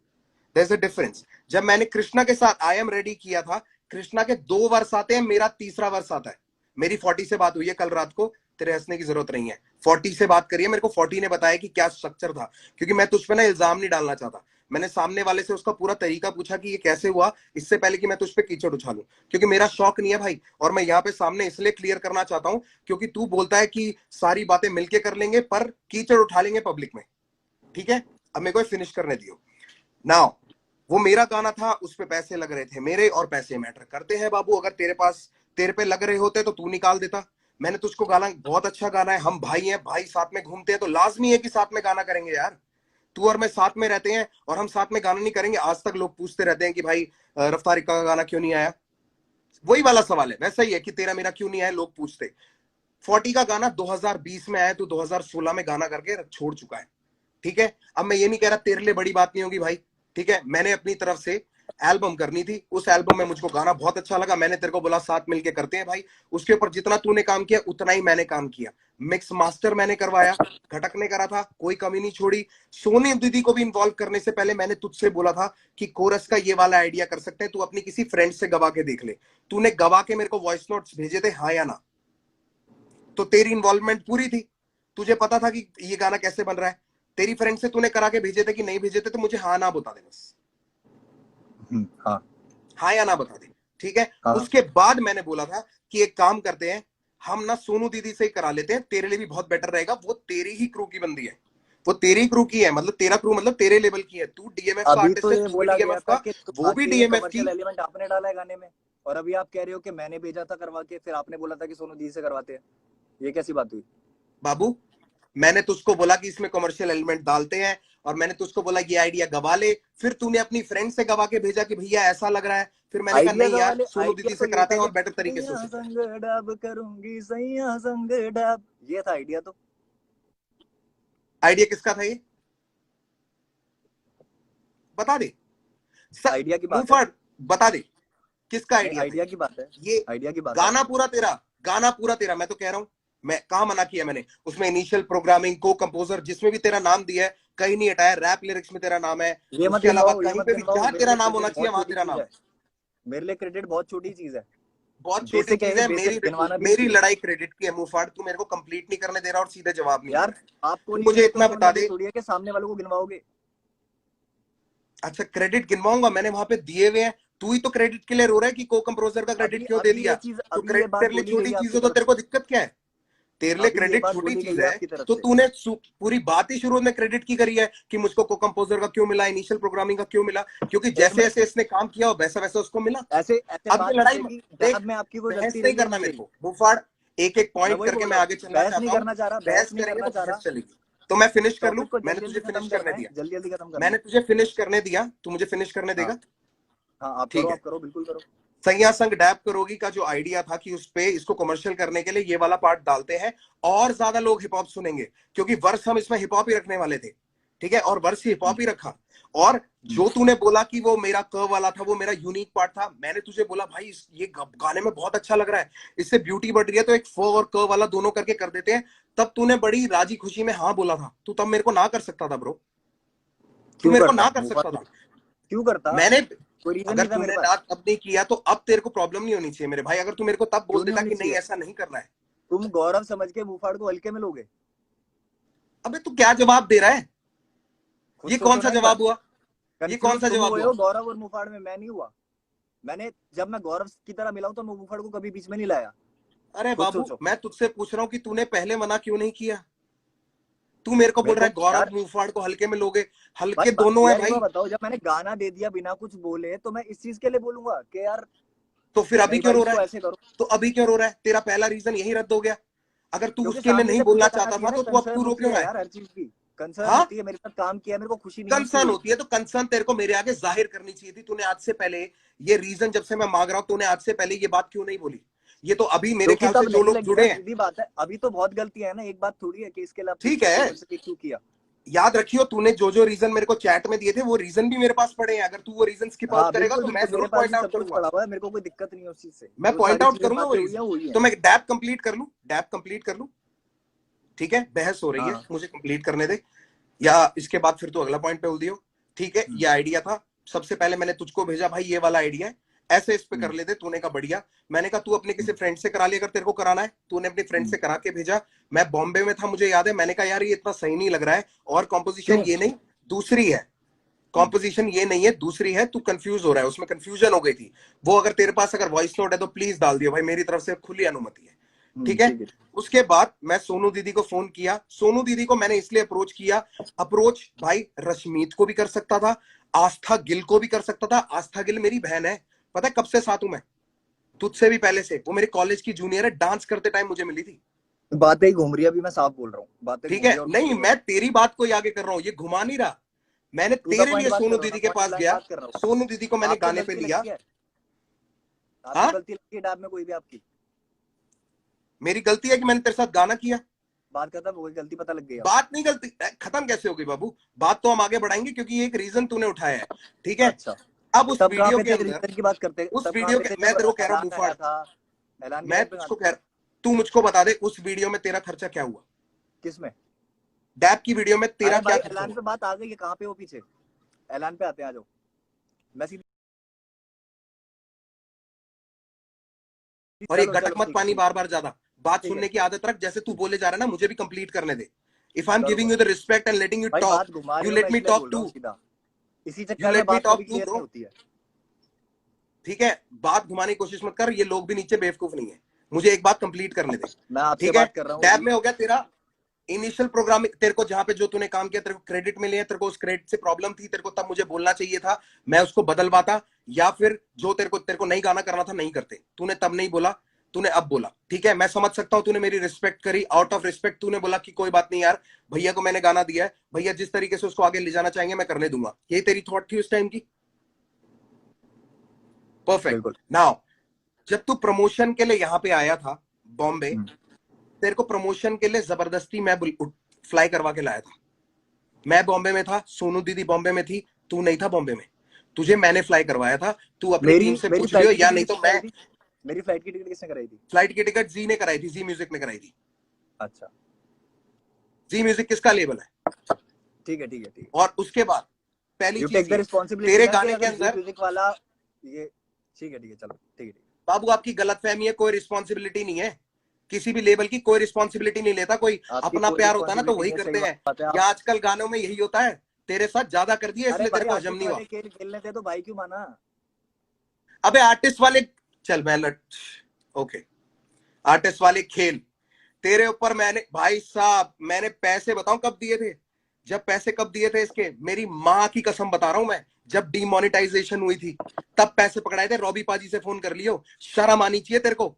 There is a difference. जब मैंने कृष्णा के साथ आई एम रेडी किया था, कृष्णा के 2 वर्ष आते हैं, मेरा तीसरा वर्ष आता है। मेरी 40 से बात हुई है कल रात को, तेरे हंसने की जरूरत नहीं है। 40 से बात करिए, मेरे को 40 ने बताया कि क्या स्ट्रक्चर था, क्योंकि मैं तुझ पे ना इल्जाम नहीं डालना चाहता। मैंने सामने वाले से उसका पूरा तरीका पूछा कि ये कैसे हुआ, इससे पहले कि मैं तुझ पे कीचड़ उछालूं, क्योंकि मेरा शौक नहीं है भाई। और मैं यहाँ पे सामने इसलिए क्लियर करना चाहता हूं क्योंकि तू बोलता है कि सारी बातें मिलके कर लेंगे पर कीचड़ उठा लेंगे पब्लिक में। ठीक है, अब मेरे को फिनिश करने दियो। नाउ वो मेरा गाना था, उस पे पैसे लग रहे थे मेरे, और पैसे मैटर करते हैं बाबू। अगर तेरे पे लग रहे होते तो तू निकाल देता। मैंने तुझको गाना, बहुत अच्छा गाना है, हम भाई हैं, भाई साथ में घूमते हैं तो लाजमी है कि साथ में गाना करेंगे यार। तू और मैं साथ में रहते हैं और हम साथ में गाना नहीं करेंगे? आज तक लोग पूछते रहते हैं कि भाई रफ्तार इक्का का गाना क्यों नहीं आया। वही वाला सवाल है, वैसा ही है कि तेरा मेरा क्यों नहीं आया, लोग पूछते। 40 का गाना 2020 में आया, तू 2016 में गाना करके छोड़ चुका है। ठीक है, अब मैं ये नहीं कह रहा तेरे लिए बड़ी बात नहीं होगी भाई। ठीक है, मैंने अपनी तरफ से एल्बम करनी थी, उस एल्बम में मुझको गाना बहुत अच्छा लगा, मैंने तेरे को बोला साथ मिलके करते हैं भाई। उसके ऊपर जितना तूने काम किया उतना ही मैंने काम किया। मिक्स मास्टर मैंने करवाया, घटक ने करा था, कोई कमी नहीं छोड़ी। सोनी दीदी को भी इन्वॉल्व करने से पहले मैंने तुझसे बोला था कि कोरस का ये वाला आइडिया कर सकते हैं, तू अपनी किसी फ्रेंड से गवा के देख ले। तूने गवा के मेरे को वॉइस नोट्स भेजे थे, हाँ या ना? तो तेरी इन्वॉल्वमेंट पूरी थी, तुझे पता था कि ये गाना कैसे बन रहा है। तेरी फ्रेंड से तूने करा के भेजे थे कि नहीं भेजे थे, तो मुझे हाँ ना बता दे बस। हाँ हाँ या ना बता दे, ठीक है। हाँ। उसके बाद मैंने बोला था कि एक काम करते हैं, हम ना सोनू दीदी से ही करा लेते हैं, तेरे लिए भी बहुत बेटर रहेगा। वो तेरी ही क्रू की बंदी है, वो तेरी क्रू की है, मतलब तेरा क्रू मतलब तेरे लेवल की है। तू डीएमएफ का अभी आर्टिस्ट तो है, ये तू भी बोला गया डीएमएफ था का, कि वो भी आके ये डीएमएफ की। कमर्शियल एलिमेंट आपने डाला है गाने में, और अभी आप कह रहे हो कि मैंने भेजा था करवा के, फिर आपने बोला था कि सोनू दी से करवाते हैं। ये कैसी बात हुई? बाबू, मैंने तुझको बोला कि इसमें कमर्शियल एलिमेंट डालते हैं, और मैंने तुझको बोला ये आइडिया गवा ले। फिर तूने अपनी फ्रेंड से गवा के भेजा कि भैया ऐसा लग रहा है। फिर मैंने कहा आइडिया नहीं यार, वाले सोनू आइडिया दीदी तो से ये कराते था हैं कि और बेटर तरीके से हो सैया सकता है। संग डब करूंगी, सैया संग डब, ये था आइडिया तो। आइडिया किसका था ये, बता दे। आइडिया की मुंह बात है। फाड़, बता दे किसका नहीं, आइडिया था आइडिया की बात है। ये। आइडिया की बात है। गाना पूरा तेरा, गाना पूरा तेरा। मैं तो कह रहा हूं, मैं कहा मना किया मैंने? उसमें इनिशियल प्रोग्रामिंग, को कंपोजर, जिसमें भी तेरा नाम दिया है, कहीं नहीं हटाया। रैप लिरिक्स में तेरा नाम है, ये मत उसके अलावा गिनवाओ, ये कहीं मत पे भी गिनवाओ, जहां मेरे तेरा लिए नाम होना क्रेडिट चाहिए बहुत वहां छोटी तेरा चीज नाम है। है। मेरे लिए क्रेडिट बहुत छोटी चीज है। बहुत छोटी बेसिक है चीज ये, है। मेरी बेसिक गिनवाना भी मेरी चाहिए। लड़ाई क्रेडिट की है मुंहफाड़, तू मेरे को कंप्लीट नहीं करने दे रहा और सीधे जवाब नहीं दे यार रहा है। आपको तू नहीं मुझे मिले तो इतना इसका बता मतलब ये दे। थोड़ी है कि सामने वालों को गिनवाओगे। अच्छा, क्रेडिट गिनवाऊंगा? मैंने वहां पे दिए हुए हैं। तू ही तो क्रेडिट के लिए रो रहा है कि को कंपोजर का क्रेडिट अभी क्यों दे अभी दिया? ये चीज, तो अभी ये क्रेडिट बात तेरे लिए बोली गई छोटी है चीज आपकी है, तो तरफ तेरे से। को दिक्कत क्या है? तेरे लिए अभी ये क्रेडिट बात छोटी बोली गई चीज है है, आपकी तरफ तो से। तूने पूरी बात ही शुरू में क्रेडिट की करी है कि मुझको को कंपोजर का क्यों मिला, इनिशियल प्रोग्रामिंग का क्यों मिला, क्योंकि एक जैसे मिनट, जैसे इसने काम किया वैसा वैसा उसको मिला। ऐसे ऐसे अब ये बात लड़ाई निकलेगी देख, जब में आपकी कोई बहस गलती नहीं रही है करना नहीं मेरे रही। को मुफाड़। एक एक मैं पॉइंट वही करके बोल मैं रहा हूँ, आगे चलना बहस नहीं चाहता हूँ। करना चाह रहा, बहस बहस नहीं करेंगे करना तो चाह बहस रहा। चलेगी। तो मैं फिनिश कर लूं? टॉपिक को मैंने जल्दी तुझे जल्दी खत्म फिनिश करना करने है, दिया, जल्दी जल्दी खत्म करना मैंने है। तुझे फिनिश करने दिया, तू मुझे फिनिश करने हाँ देगा? हाँ, ठीक है। आप करो, बिल्कुल करो। सैया संग डैब करोगी का जो आइडिया था कि उस पे इसको कमर्शियल करने के लिए ये वाला पार्ट डालते हैं, और ज्यादा लोग हिप हॉप सुनेंगे, क्योंकि वर्ष हम इसमें हिप हॉप ही रखने वाले थे। ठीक है, और वर्ष हिप हॉप ही रखा। और जो तूने बोला कि वो मेरा क वाला था, वो मेरा यूनिक पार्ट था। मैंने तुझे बोला भाई ये गाने में बहुत अच्छा लग रहा है, इससे ब्यूटी बढ़ रही है, तो एक फ और क वाला दोनों करके कर देते हैं। तब तूने बड़ी राजी खुशी में हाँ बोला था। तू तब मेरे को ना कर सकता था ब्रो, तू क्यों मेरे को करता ना कर मुफा, सकता था। क्यों करता? मैंने, कोई रीजन अगर नहीं था मेरे तूने पास। ना तब नहीं किया तो अब तेरे को प्रॉब्लम नहीं होनी चाहिए मेरे भाई। अगर तू मेरे को तब बोल क्यों नहीं देता होनी कि नहीं चाहिए? ऐसा नहीं करना है। तुम गौरव समझ के मुफाड़ को हल्के में लोगे? अबे तू क्या जवाब दे रहा है? खुद ये कौन सोचो सा ना एक बार। जवाब हुआ? ये कौन कंफ्यूज सा तुम जवाब हुए हुआ? हो गौरव और मुफाड़ में, मैं नहीं हुआ। मैंने जब मैं गौरव की तरह मिला हूं तो मैं मुफाड़ को कभी बीच में नहीं लाया। अरे खुद बाबू, सोचो। मैं तुझसे पूछ रहा हूँ कि तूने पहले मना क्यों नहीं किया? तू मेरे को बोल मेरे रहा को है गौरव यार, मुंहफाड़ को हल्के में लोगे। हल्के भाई बात दोनों है यार, एक बार भाई। बताओ, जब मैंने गाना दे दिया बिना कुछ बोले तो मैं इस चीज के लिए बोलूंगा कि यार तो फिर अभी नहीं क्यों भाई रो रहा इसको है? ऐसे करो? तो अभी क्यों रो रहा है? तेरा पहला रीजन यही रद्द हो गया। अगर तू क्योंकि उसके लिए सामने नहीं से बोलना फीडबैक आना चाहता चाहिए था ना, तो तू अब कंसर्न तू रो होती क्यों है रहा है? यार हर चीज की। कंसर्न हाँ, होती है, मेरे साथ काम किया, मेरे को खुशी नहीं मिलती कंसर्न हुई। होती है तो कंसर्न तेरे को मेरे आगे जाहिर करनी चाहिए थी। तूने आज से पहले, ये रीजन जब से मैं मांग रहा हूं, तूने आज से पहले ये बात क्यों नहीं बोली? ये तो अभी मेरे क्योंकि ख्याल से तब जो नहीं लोग लगी ना, जुड़े हैं। सीधी बात है। अभी तो बहुत गलतियां है ना, एक बात थोड़ी है कि इसके लिए आप ठीक पूछ सकते हो है, मेरे से कि क्यों किया। याद रखियो, तूने जो जो रीजन मेरे को चैट में दिए थे वो रीजन भी मेरे पास पड़े हैं। अगर तू वो रीजन स्किप आउट हाँ करेगा बिल्कुल तो मैं बिल्कुल, मेरे जरूर पास पॉइंट भी आउट सब कुछ करूंगा। पड़ा हुआ है, मेरे को कोई दिक्कत नहीं है उस चीज से। मैं जो पॉइंट सारी आउट चीजें करूंगा वो बातें हुई है रीजन। हुई है। तो मैं डैप कंप्लीट कर लूं, डैप कंप्लीट कर लूं, ठीक है? बहस हो रही है, हाँ मुझे कंप्लीट करने दे, या इसके बाद फिर तू अगला पॉइंट पे बोल दियो। ठीक है, ये आइडिया था। सबसे पहले मैंने तुझको भेजा भाई ये वाला आइडिया है, ऐसे इस पे कर लेते। तूने कहा बढ़िया। मैंने कहा तू अपने किसी फ्रेंड से करा ले अगर तेरे को कराना है। तूने अपने फ्रेंड से करा के भेजा। मैं बॉम्बे में था, मुझे याद है, मैंने कहा यार ये इतना सही नहीं लग रहा है, और कॉम्पोजिशन क्यों? ये नहीं दूसरी है, कॉम्पोजिशन ये नहीं है दूसरी है, तू कंफ्यूज हो रहा है, उसमें कंफ्यूजन हो गई थी। वो अगर तेरे पास अगर वॉइस नोट है तो प्लीज डाल दियो भाई, मेरी तरफ से खुली अनुमति है, ठीक है? ठीक है। उसके बाद मैं सोनू दीदी को फोन किया। सोनू दीदी को मैंने इसलिए अप्रोच किया, अप्रोच भाई रश्मीत को भी कर सकता था, आस्था गिल को भी कर सकता था। आस्था गिल मेरी बहन है, पता है कब से साथ हूं मैं, तुझसे भी पहले से। वो मेरे कॉलेज की जूनियर है, डांस करते टाइम मुझे मिली थी, बातें ही घूम रही है, अभी मैं साफ बोल रहा हूँ, बातें ठीक घूम है? रही है और नहीं, घूम रही मैं है। तेरी बात को ही आगे कर रहा हूं, ये घुमा नहीं रहा। मैंने टू द तेरे पॉइंट लिए बात कर सोनू रहा हूँ ना, दीदी के पॉइंट पास ब्लैंक गया, बात कर रहा हूँ। सोनू दीदी को मैंने आपको गाने पे गलती लिया। लगती है? आपको हाँ, गलती लगती है डैब में कोई भी आपकी? मेरी गलती है कि मैंने तेरे साथ गाना किया? बात करता वो गलती पता लग गई आपको? बात नहीं, गलती खत्म कैसे हो गई बाबू? बात तो हम आगे बढ़ाएंगे क्योंकि ये एक रीजन तूने उठाया है, ठीक है? अच्छा, अब उस तब कहाँ वीडियो पे के थे अंदर, रीजन की बात करते? उस तब कहाँ वीडियो पे के, थे मैं जब तेरे को कह रहा हूँ ऐलान आया मुफाड़, था? ऐलान के मैं टाइम पे कहाँ तुझको थे? कह रहा, तू मुझको बता दे उस वीडियो में तेरा खर्चा क्या हुआ? किस में? डैप की वीडियो में तेरा अरे क्या भाई खर्चा ऐलान हुआ? पे बात आ गई है, कहाँ पे हो पीछे? ऐलान पे आते हैं, आ जाओ। मैं सीधी, और ये चलो गटक चलो मत ठीक है पानी ठीक है बार बार ज्यादा, बात ठीक है सुनने की आदत रख। जैसे तू बोले जा रहा है ना, मुझे भी कंप्लीट करने दे। इफ आई एम करो गिविंग करो। You the respect and letting you भाई टॉक, बात घुमा यू रहे हो, मैं लेट मी इसलिए टॉक बोल रहा टू, हूँ सीधा। इसी यू चक्कर में लेट मी बात कभी टॉक टू क्लियर नहीं ब्रो, होती है। ठीक है? बात घुमाने की कोशिश मत कर, ये लोग भी नीचे बेवकूफ नहीं है। मुझे एक बात कंप्लीट करने दे, मैं आपसे ठीक है? बात कर रहा हूँ डैब अभी। में हो गया तेरा इनिशियल प्रोग्रामिंग, तेरे को जहां पे जो तूने काम किया तेरे को क्रेडिट मिले हैं, तेरे को उस क्रेडिट से प्रॉब्लम थी, तेरे को तब मुझे बोलना चाहिए था, मैं उसको बदलवाता। या फिर जो तेरे को नहीं गाना करना था नहीं करते, तूने तब नहीं बोला, तूने अब बोला, ठीक है? मैं समझ सकता हूं, तूने मेरी रिस्पेक्ट करी, आउट ऑफ रिस्पेक्ट तूने बोला कि कोई बात नहीं यार, भैया को मैंने गाना दिया है, भैया जिस तरीके से उसको आगे ले जाना चाहेंगे मैं करने दूंगा। ये तेरी थॉट थी उस टाइम की, परफेक्ट। बिल्कुल। नाउ जब तू प्रमोशन के लिए यहां पे आया था बॉम्बे, हम्म, तेरे को प्रमोशन के लिए जबरदस्ती मैं फ्लाई करवा के लाया था। मैं बॉम्बे में था, सोनू दीदी बॉम्बे में थी, तू नहीं था बॉम्बे में, तुझे मैंने फ्लाई करवाया था। तू अपनी मेरी टीम से मेरी पूछ लियो, फ्लाइट की या टिकट नहीं तो किसने कराई मैं। थी? मेरी फ्लाइट की टिकट किसने कराई थी? फ्लाइट की टिकट जी ने कराई थी, जी म्यूजिक ने कराई थी। अच्छा जी म्यूजिक किसका लेबल है? ठीक है ठीक है ठीक है। और उसके बाद पहली यू टेक चीज द ये, रिस्पॉन्सिबिलिटी तेरे ना, कि गाने के अगर जी अंदर, म्यूजिक वाला ये, ठीक है चलो ठीक है। बाबू आपकी गलतफहमी है, कोई रिस्पॉन्सिबिलिटी नहीं है, किसी भी लेवल की कोई रिस्पॉन्सिबिलिटी नहीं लेता कोई। आपकी अपना कोई प्यार होता है ना तो रिस्पॉन्सिबिलिटी वही नहीं है, सही करते हैं, बात है या आप। आजकल गानों में यही होता है। तेरे साथ ज्यादा कर दिया अरे इसलिए तेरे भाई को हजम आर्टिस्ट नहीं हुआ। वाले खेल खेलने थे तो भाई क्यों माना? अबे आर्टिस्ट वाले, चल मैं लट, ओके, आर्टिस्ट वाले खेल तेरे ऊपर मैंने, भाई साहब मैंने पैसे बताऊं कब दिए थे? जब पैसे कब दिए थे इसके, मेरी माँ की कसम बता रहा हूं मैं, जब डिमोनेटाइजेशन हुई थी तब पैसे पकड़ाए थे। रॉबी पाजी से फोन कर लियो, शर्म आनी चाहिए तेरे को।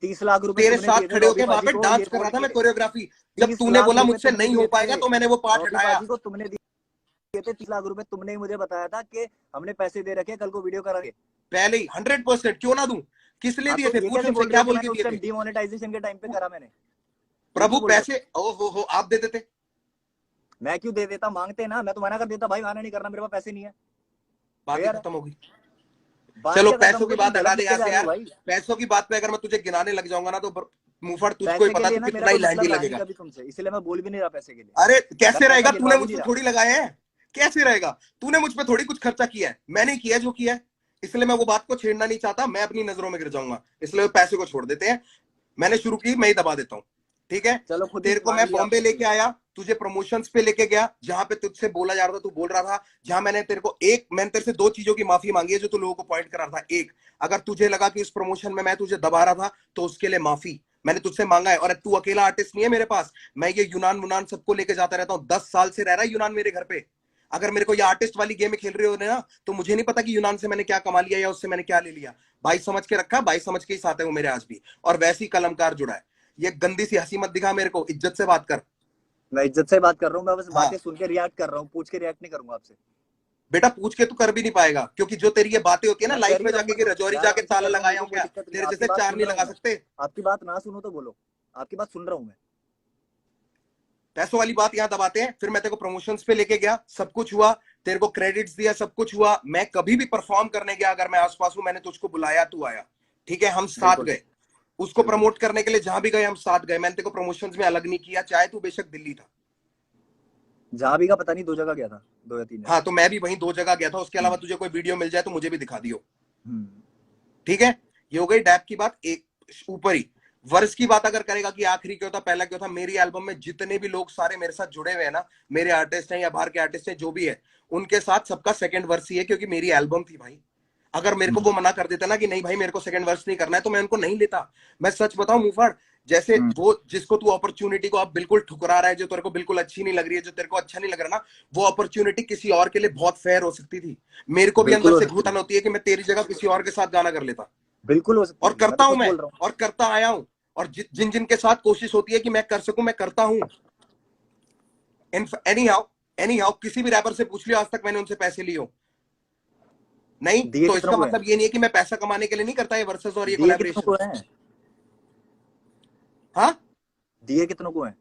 30 लाख रुपए तेरे तुमने साथ दिए थे खड़े रॉबी होके वहां पाजी पे को, ये डांस कर रहा बोल था के। मैं, कोरियोग्राफी। जब 30 तूने लाख बोला रुपए मुझसे तुमने नहीं हो दिए पाएगा थे तो मैंने वो पार्ट रॉबी हटाया। पाजी को, तुमने दिए थे 30 लाख रुपए, तुमने ही मुझे बताया था कि हमने पैसे दे रखे, कल को वीडियो करांगे। पहले ही 100%, क्यों ना दूं? किस लिए हाँ दिए तो थे? ये पूछ कैसे उनसे बोल रहे क्या हो कि बोल के मैंने उस दिए टाइम थे? डिमोनेटाइजेशन के टाइम पे करा मैंने? झूठ प्रभु क्यों बोल रहे पैसे, ओ हो आप दे देते? हो? मैं क्यों दे देता? मांगते ना, मैं तो मना कर देता भाई, गाना नहीं करना, मेरे पास पैसे नहीं है। बात ही फेयर है। खत्म होगी। बात चलो क्या खत्म पैसों हो की गई? तुम बात हटा गलत दे लेके यहाँ जा से रहे हो यार। भाई। पैसों की बात पे अगर मैं तुझे गिनाने लग जाऊंगा ना तो मुंहफड़ तुझको ही पैसे के पता, लिए तू ना मेरा कितना ही कोई लैंडी मतलब रहा नहीं लगेगा। कभी तुमसे, इसलिए मैं बोल भी नहीं रहा पैसे के लिए। अरे मैं कैसे पैसा रहेगा? गिनवा तूने भी मुझ नहीं पे रहा। थोड़ी लगाए हैं, कैसे रहेगा? तूने मुझ पे थोड़ी कुछ खर्चा किया है, मैंने किया है जो किया है। इसलिए मैं वो बात को छेड़ना नहीं चाहता, मैं अपनी नजरों में गिर जाऊंगा, इसलिए पैसे को छोड़ देते हैं। मैंने शुरू की, मैं ही दबा देता हूँ, ठीक है? चलो खुद ही तेरे को मान मैं लिया बॉम्बे आपने, ठीक लेके है। आया, तुझे प्रमोशंस पे लेके गया, जहां पे तुझसे बोला जा रहा था तू बोल रहा था, जहां मैंने तेरे को मैंने तेरे से दो चीजों की माफी मांगी है जो तू लोगों को पॉइंट करा था। एक, अगर तुझे लगा कि उस प्रमोशन में मैं तुझे दबा रहा था तो उसके लिए माफी मैंने तुझसे मांगा है। और तू अकेला आर्टिस्ट नहीं है मेरे पास, मैं ये यूनान मुनान सबको लेके जाता रहता हूँ, 10 साल से रह रहा है यूनान मेरे घर पे। अगर मेरे को ये आर्टिस्ट वाली गेम खेल रहे हो ना तो मुझे नहीं पता कि यूनान से मैंने क्या कमा लिया या उससे मैंने क्या ले लिया। भाई समझ के रखा, भाई समझ के ही साथ है वो मेरे आज भी, और वैसी कलमकार जुड़ा है। ये गंदी सी हंसी मत दिखा मेरे को, इज्जत से बात कर। मैं इज्जत से बात कर रहा हूँ, मैं बस हाँ बातें सुन के रिएक्ट कर रहा हूँ, पूछ के रिएक्ट नहीं करूंगा आपसे। बेटा, पूछ के तू कर भी नहीं पाएगा, क्योंकि जो तेरी ये बातें होती है ना मैं कर लाइफ ही में रहा हूँ, जाके मैं कि तो रजौरी यार जाके आराम से ताला कर रहा हूँ, मेरे लगाया को हूं कोई क्या? दिक्कत नहीं है। तेरे आपकी जैसे बात चार सुन नहीं रहा लगा हूँ मैं। सकते। आपकी बात ना सुनो तो बोलो। आपकी बात सुन रहा हूँ मैं। पैसों वाली बात यहाँ दबाते हैं। फिर मैं तेरे को प्रमोशंस पे लेके गया, सब कुछ हुआ, तेरे को क्रेडिट्स दिया, सब कुछ हुआ। मैं कभी भी परफॉर्म करने गया, अगर मैं आसपास हूं, मैंने तुझको बुलाया, तू आया, ठीक है, हम साथ बिल्कुल गए। उसको प्रमोट करने के लिए जहां भी गए हम साथ गए। मैंने तेरे को प्रमोशंस में अलग नहीं किया, चाहे तू बेशक दिल्ली था। जहां भी का पता नहीं, 2 जगह गया था, 2 या 3 जगह। हाँ, तो मैं भी वहीं 2 जगह गया था। उसके अलावा तुझे कोई वीडियो मिल जाए तो मुझे भी दिखा दियो, ठीक है। ये हो गई डैप की बात। एक ऊपर ही वर्ष की बात अगर करेगा कि आखिरी क्यों था, पहला क्यों था, मेरी एल्बम में जितने भी लोग सारे मेरे साथ जुड़े हुए हैं ना, मेरे आर्टिस्ट हैं या बाहर के आर्टिस्ट हैं, जो भी है, उनके साथ सबका सेकंड वर्ष ही है, क्योंकि मेरी एल्बम थी भाई। अगर मेरे को वो मना कर देता ना कि नहीं भाई मेरे को सेकंड वर्ष नहीं करना है, तो मैं उनको नहीं लेता। मैं सच बताऊं मुफाड़, जैसे वो जिसको तू अपॉर्चुनिटी को आप बिल्कुल ठुकरा रहा है, जो तेरे को बिल्कुल अच्छी नहीं लग रही है, जो तेरे को अच्छा नहीं लग रहा ना, वो अपॉर्चुनिटी किसी और के लिए बहुत फेयर हो सकती थी। मेरे को भी बिल्कुल अंदर हो से सकती घुटन होती है कि मैं तेरी जगह किसी और के साथ गाना कर लेता, बिल्कुल हो सकती और है। करता हूं खुद मैं, बोल रहा हूँ। और करता आया हूं। और जिन जिन के साथ कोशिश होती है कि मैं कर सकूं, मैं करता हूं। एनी हाउ किसी भी रैपर से पूछ लियो, आज तक मैंने उनसे पैसे लिए हो नहीं। दिए तो कितनों इसका को है? मतलब ये नहीं है कि मैं पैसा कमाने के लिए नहीं करता ये वर्सेस और ये दिए कितनों कोलैबोरेशन। को है? हाँ, दिए कितनों को है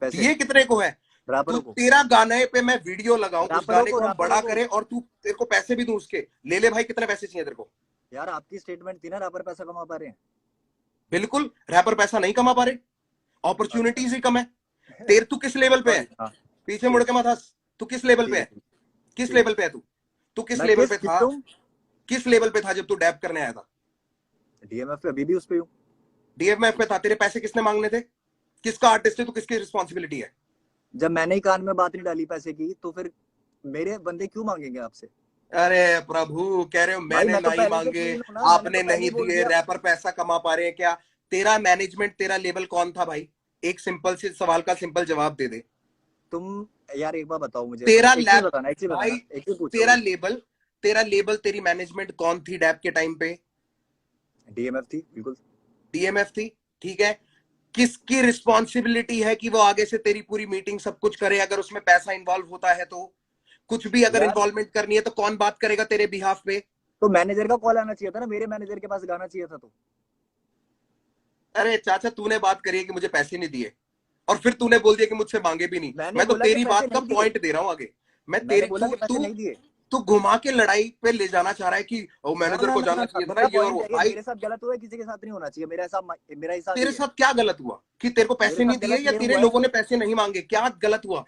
पैसे? दिए कितने को है? तू रैपरों को? तेरा गाने पे मैं वीडियो लगाऊं, उस रैपरों गाने को, को हम रैपरों बड़ा को। करें, और तू तेरे को पैसे भी दूं उसके, ले ले भाई, कितने पैसे चाहिए तेरे को? यार आपकी स्टेटमेंट थी ना, रैपर पैसा कमा पा रहे हैं। बिल्कुल, रैपर पैसा नहीं कमा पा रहे, अच्छा। अपॉर्चुनिटीज ही कम है। तेरे तू किस लेवल पे है? सॉरी, हाँ। पीछे मुड़ ठीक के मत हंस। तू किस लेवल ठीक पे है, है? ठीक किस ठीक है। लेवल पे है तू? तू किस मैं लेवल किस पे किस था? पे हूँ? किस लेवल पे था जब तू डैप करने आया था? डीएमएफ पे अभी भी उस पे हूँ। डीएमएफ पे था। तेरे पैसे किसने मांगने थे? किसका आर्टिस्ट है तू? किसकी रिस्पॉन्सिबिलिटी है? जब मैंने ही कान में बात नहीं डाली पैसे की, तो फिर मेरे बंदे क्यों मांगेंगे आपसे? अरे प्रभु, कह रहे हो भाई मैंने मैं तो नहीं पहले से मांगे, क्लीन हूँ ना, मैंने आपने तो पहले ही नहीं बोल दिए, दिया। रैपर पैसा कमा पा रहे हैं क्या? तेरा मैनेजमेंट, तेरा लेवल कौन था भाई? एक सिंपल से सवाल का सिंपल जवाब दे दे। तुम यार एक बार बताओ मुझे, तेरा एक चीज लैब बताना, एक चीज भाई, बताना, एक चीज पूछो तेरा अभी। लेबल, तेरा लेबल, तेरी मैनेजमेंट कौन थी डैप के टाइम पे? डीएमएफ थी, बिल्कुल। डीएमएफ थी, ठीक है। किसकी रिस्पॉन्सिबिलिटी है कि वो आगे से तेरी पूरी मीटिंग सब कुछ करे? अगर उसमें पैसा इन्वॉल्व होता है तो, कुछ भी अगर यार इन्वॉल्वमेंट करनी है तो कौन बात करेगा तेरे बिहाफ पे? तो मैनेजर का कॉल आना चाहिए था ना, मेरे मैनेजर के पास गाना चाहिए था तो। अरे चाचा, तूने बात करी है कि मुझे पैसे नहीं दिए, और फिर तूने बोल दिया कि मुझसे मांगे भी नहीं। मैंने मैं तो बोला कि तेरी पैसे बात का नहीं दिए। पॉइंट दे रहा हूं आगे। मैं मैंने तेरी, बोला तू कि पैसे तू नहीं दिए। तू घुमा के लड़ाई पे ले जाना चाह रहा है कि ओ ना मैनेजर ना को ना ना जानना ना, चाहिए था ना, मेरा ये और पॉइंट वो। है कि भाई मेरे साथ गलत हुआ है, किसी के साथ नहीं होना चाहिए। मेरा हिसाब तेरे ही है। साथ क्या गलत हुआ कि तेरे को मेरे पैसे साथ नहीं दिए, गलत या ये तेरे हुआ है लोगों कि ने पैसे नहीं मांगे? क्या गलत हुआ?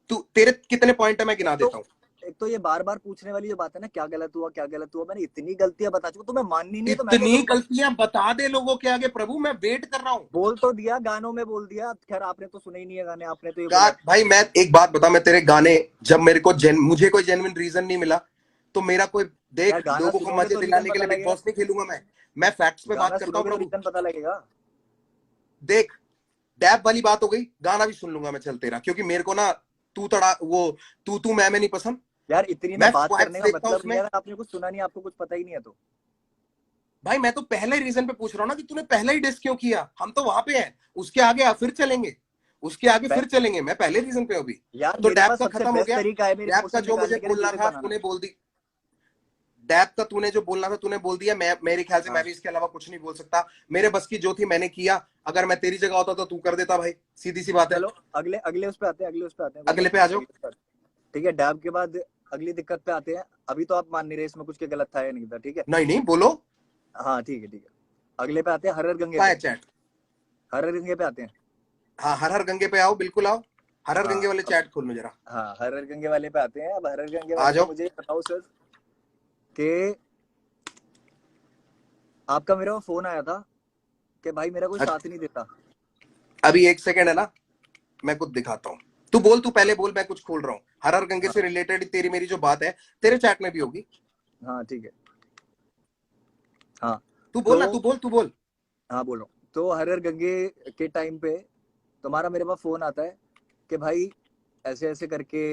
तू, तेरे कितने पॉइंट है मैं गिना एक तो देता हूँ। एक तो ये बार बार पूछने वाली जो बात है ना, क्या गलत हुआ क्या गलत हुआ, मैंने इतनी गलतियां बता चुका, तुम्हें माननी नहीं है तो मैं क्या इतनी करूं? गलतियां बता दे लोगों के आगे प्रभु, मैं वेट कर रहा हूँ। बोल तो दिया, गानों में बोल दिया। खैर आपने तो सुने ही नहीं है गाने, आपने तो ये बोला। भाई मैं एक बात बता, मैं तेरे गाने, जब मेरे को मुझे कोई जेन्युइन रीजन नहीं मिला, तो मेरा कोई, यार देख, गाना लोगों को सुनोगे मजे तो रीजन दिलाने के पता लिए बिग लगेगा। बॉस नहीं खेलूंगा मैं फैक्ट्स पे गाना बात करता हूँ सुनोगे तो प्रभु। रीजन पता लगेगा। देख, डैप वाली बात हो गई, गाना भी सुन लूंगा मैं, चल तेरा, क्योंकि मेरे को ना तू तड़ा वो तू मैं नहीं पसंद। यार इतनी ना मैं बात करने फैक्ट्स का देखता हूँ मतलब नहीं उसमें। है अगर आपने कुछ सुना नहीं, आपको कुछ पता ही नहीं है तो। भाई मैं तो पहले रीजन पे पूछ रहा हूँ ना कि तूने पहले ही डिस क्यों किया। हम तो वहां पे हैं, उसके आगे फिर चलेंगे, उसके आगे फिर चलेंगे। मैं पहले रीजन पे हूँ अभी। यार तो मेरे डैप पास का सबसे खत्म हो बेस्ट गया। तरीका है मेरे डैप का इमोशन जो मुझे निकालने के लिए, बोलना म्यूजिक था बनाना। तूने बोल दी। डैप का तूने जो बोलना था तूने बोल दिया। मैं, मेरे ख्याल से मैं हाँ भी इसके अलावा कुछ नहीं बोल सकता। मेरे बस की जो थी मैंने किया। अगर मैं तेरी जगह होता तो तू कर देता भाई, सीधी सी बात है। चलो अगले अगले उस पे आते हैं, अगले उस पे आते हैं, कोई अगले बात पे नहीं, आ जाओ। अगले उस पे आते हैं। ठीक है, डैब के बाद अगली दिक्कत पे आते हैं। अभी तो आप मान नहीं रहे इसमें कुछ के गलत था या नहीं था, ठीक है। नहीं नहीं, बोलो। हाँ ठीक है ठीक है। अगले पे आते हैं, हरर गंगे कहाँ पे। है चैट? हरर गंगे पे आते हैं। हाँ, हर हर गंगे पे आओ, बिल्कुल आओ। हर हर हाँ गंगे वाले अब, चैट खोल लो जरा। हाँ हरर गंगे वाले पे आते हैं। अब हरर गंगे आ वाले में जाओ। मुझे ये बताओ सर कि आपका मेरे को फोन आया था कि भाई मेरा कोई साथ नहीं देता। अभी एक सेकंड है ना, मैं कुछ दिखाता हूँ। तू बोल, तू पहले बोल, मैं कुछ खोल रहा हूँ। हर हर गंगे हाँ से रिलेटेड तेरी मेरी जो बात है, तेरे चैट में भी होगी। हाँ ठीक है। हाँ तू बोल तो ना, तू बोल, तू बोल। हाँ बोल रहा हूँ। तो हरर गंगे के टाइम पे तुम्हारा मेरे पास फोन आता है कि भाई ऐसे ऐसे करके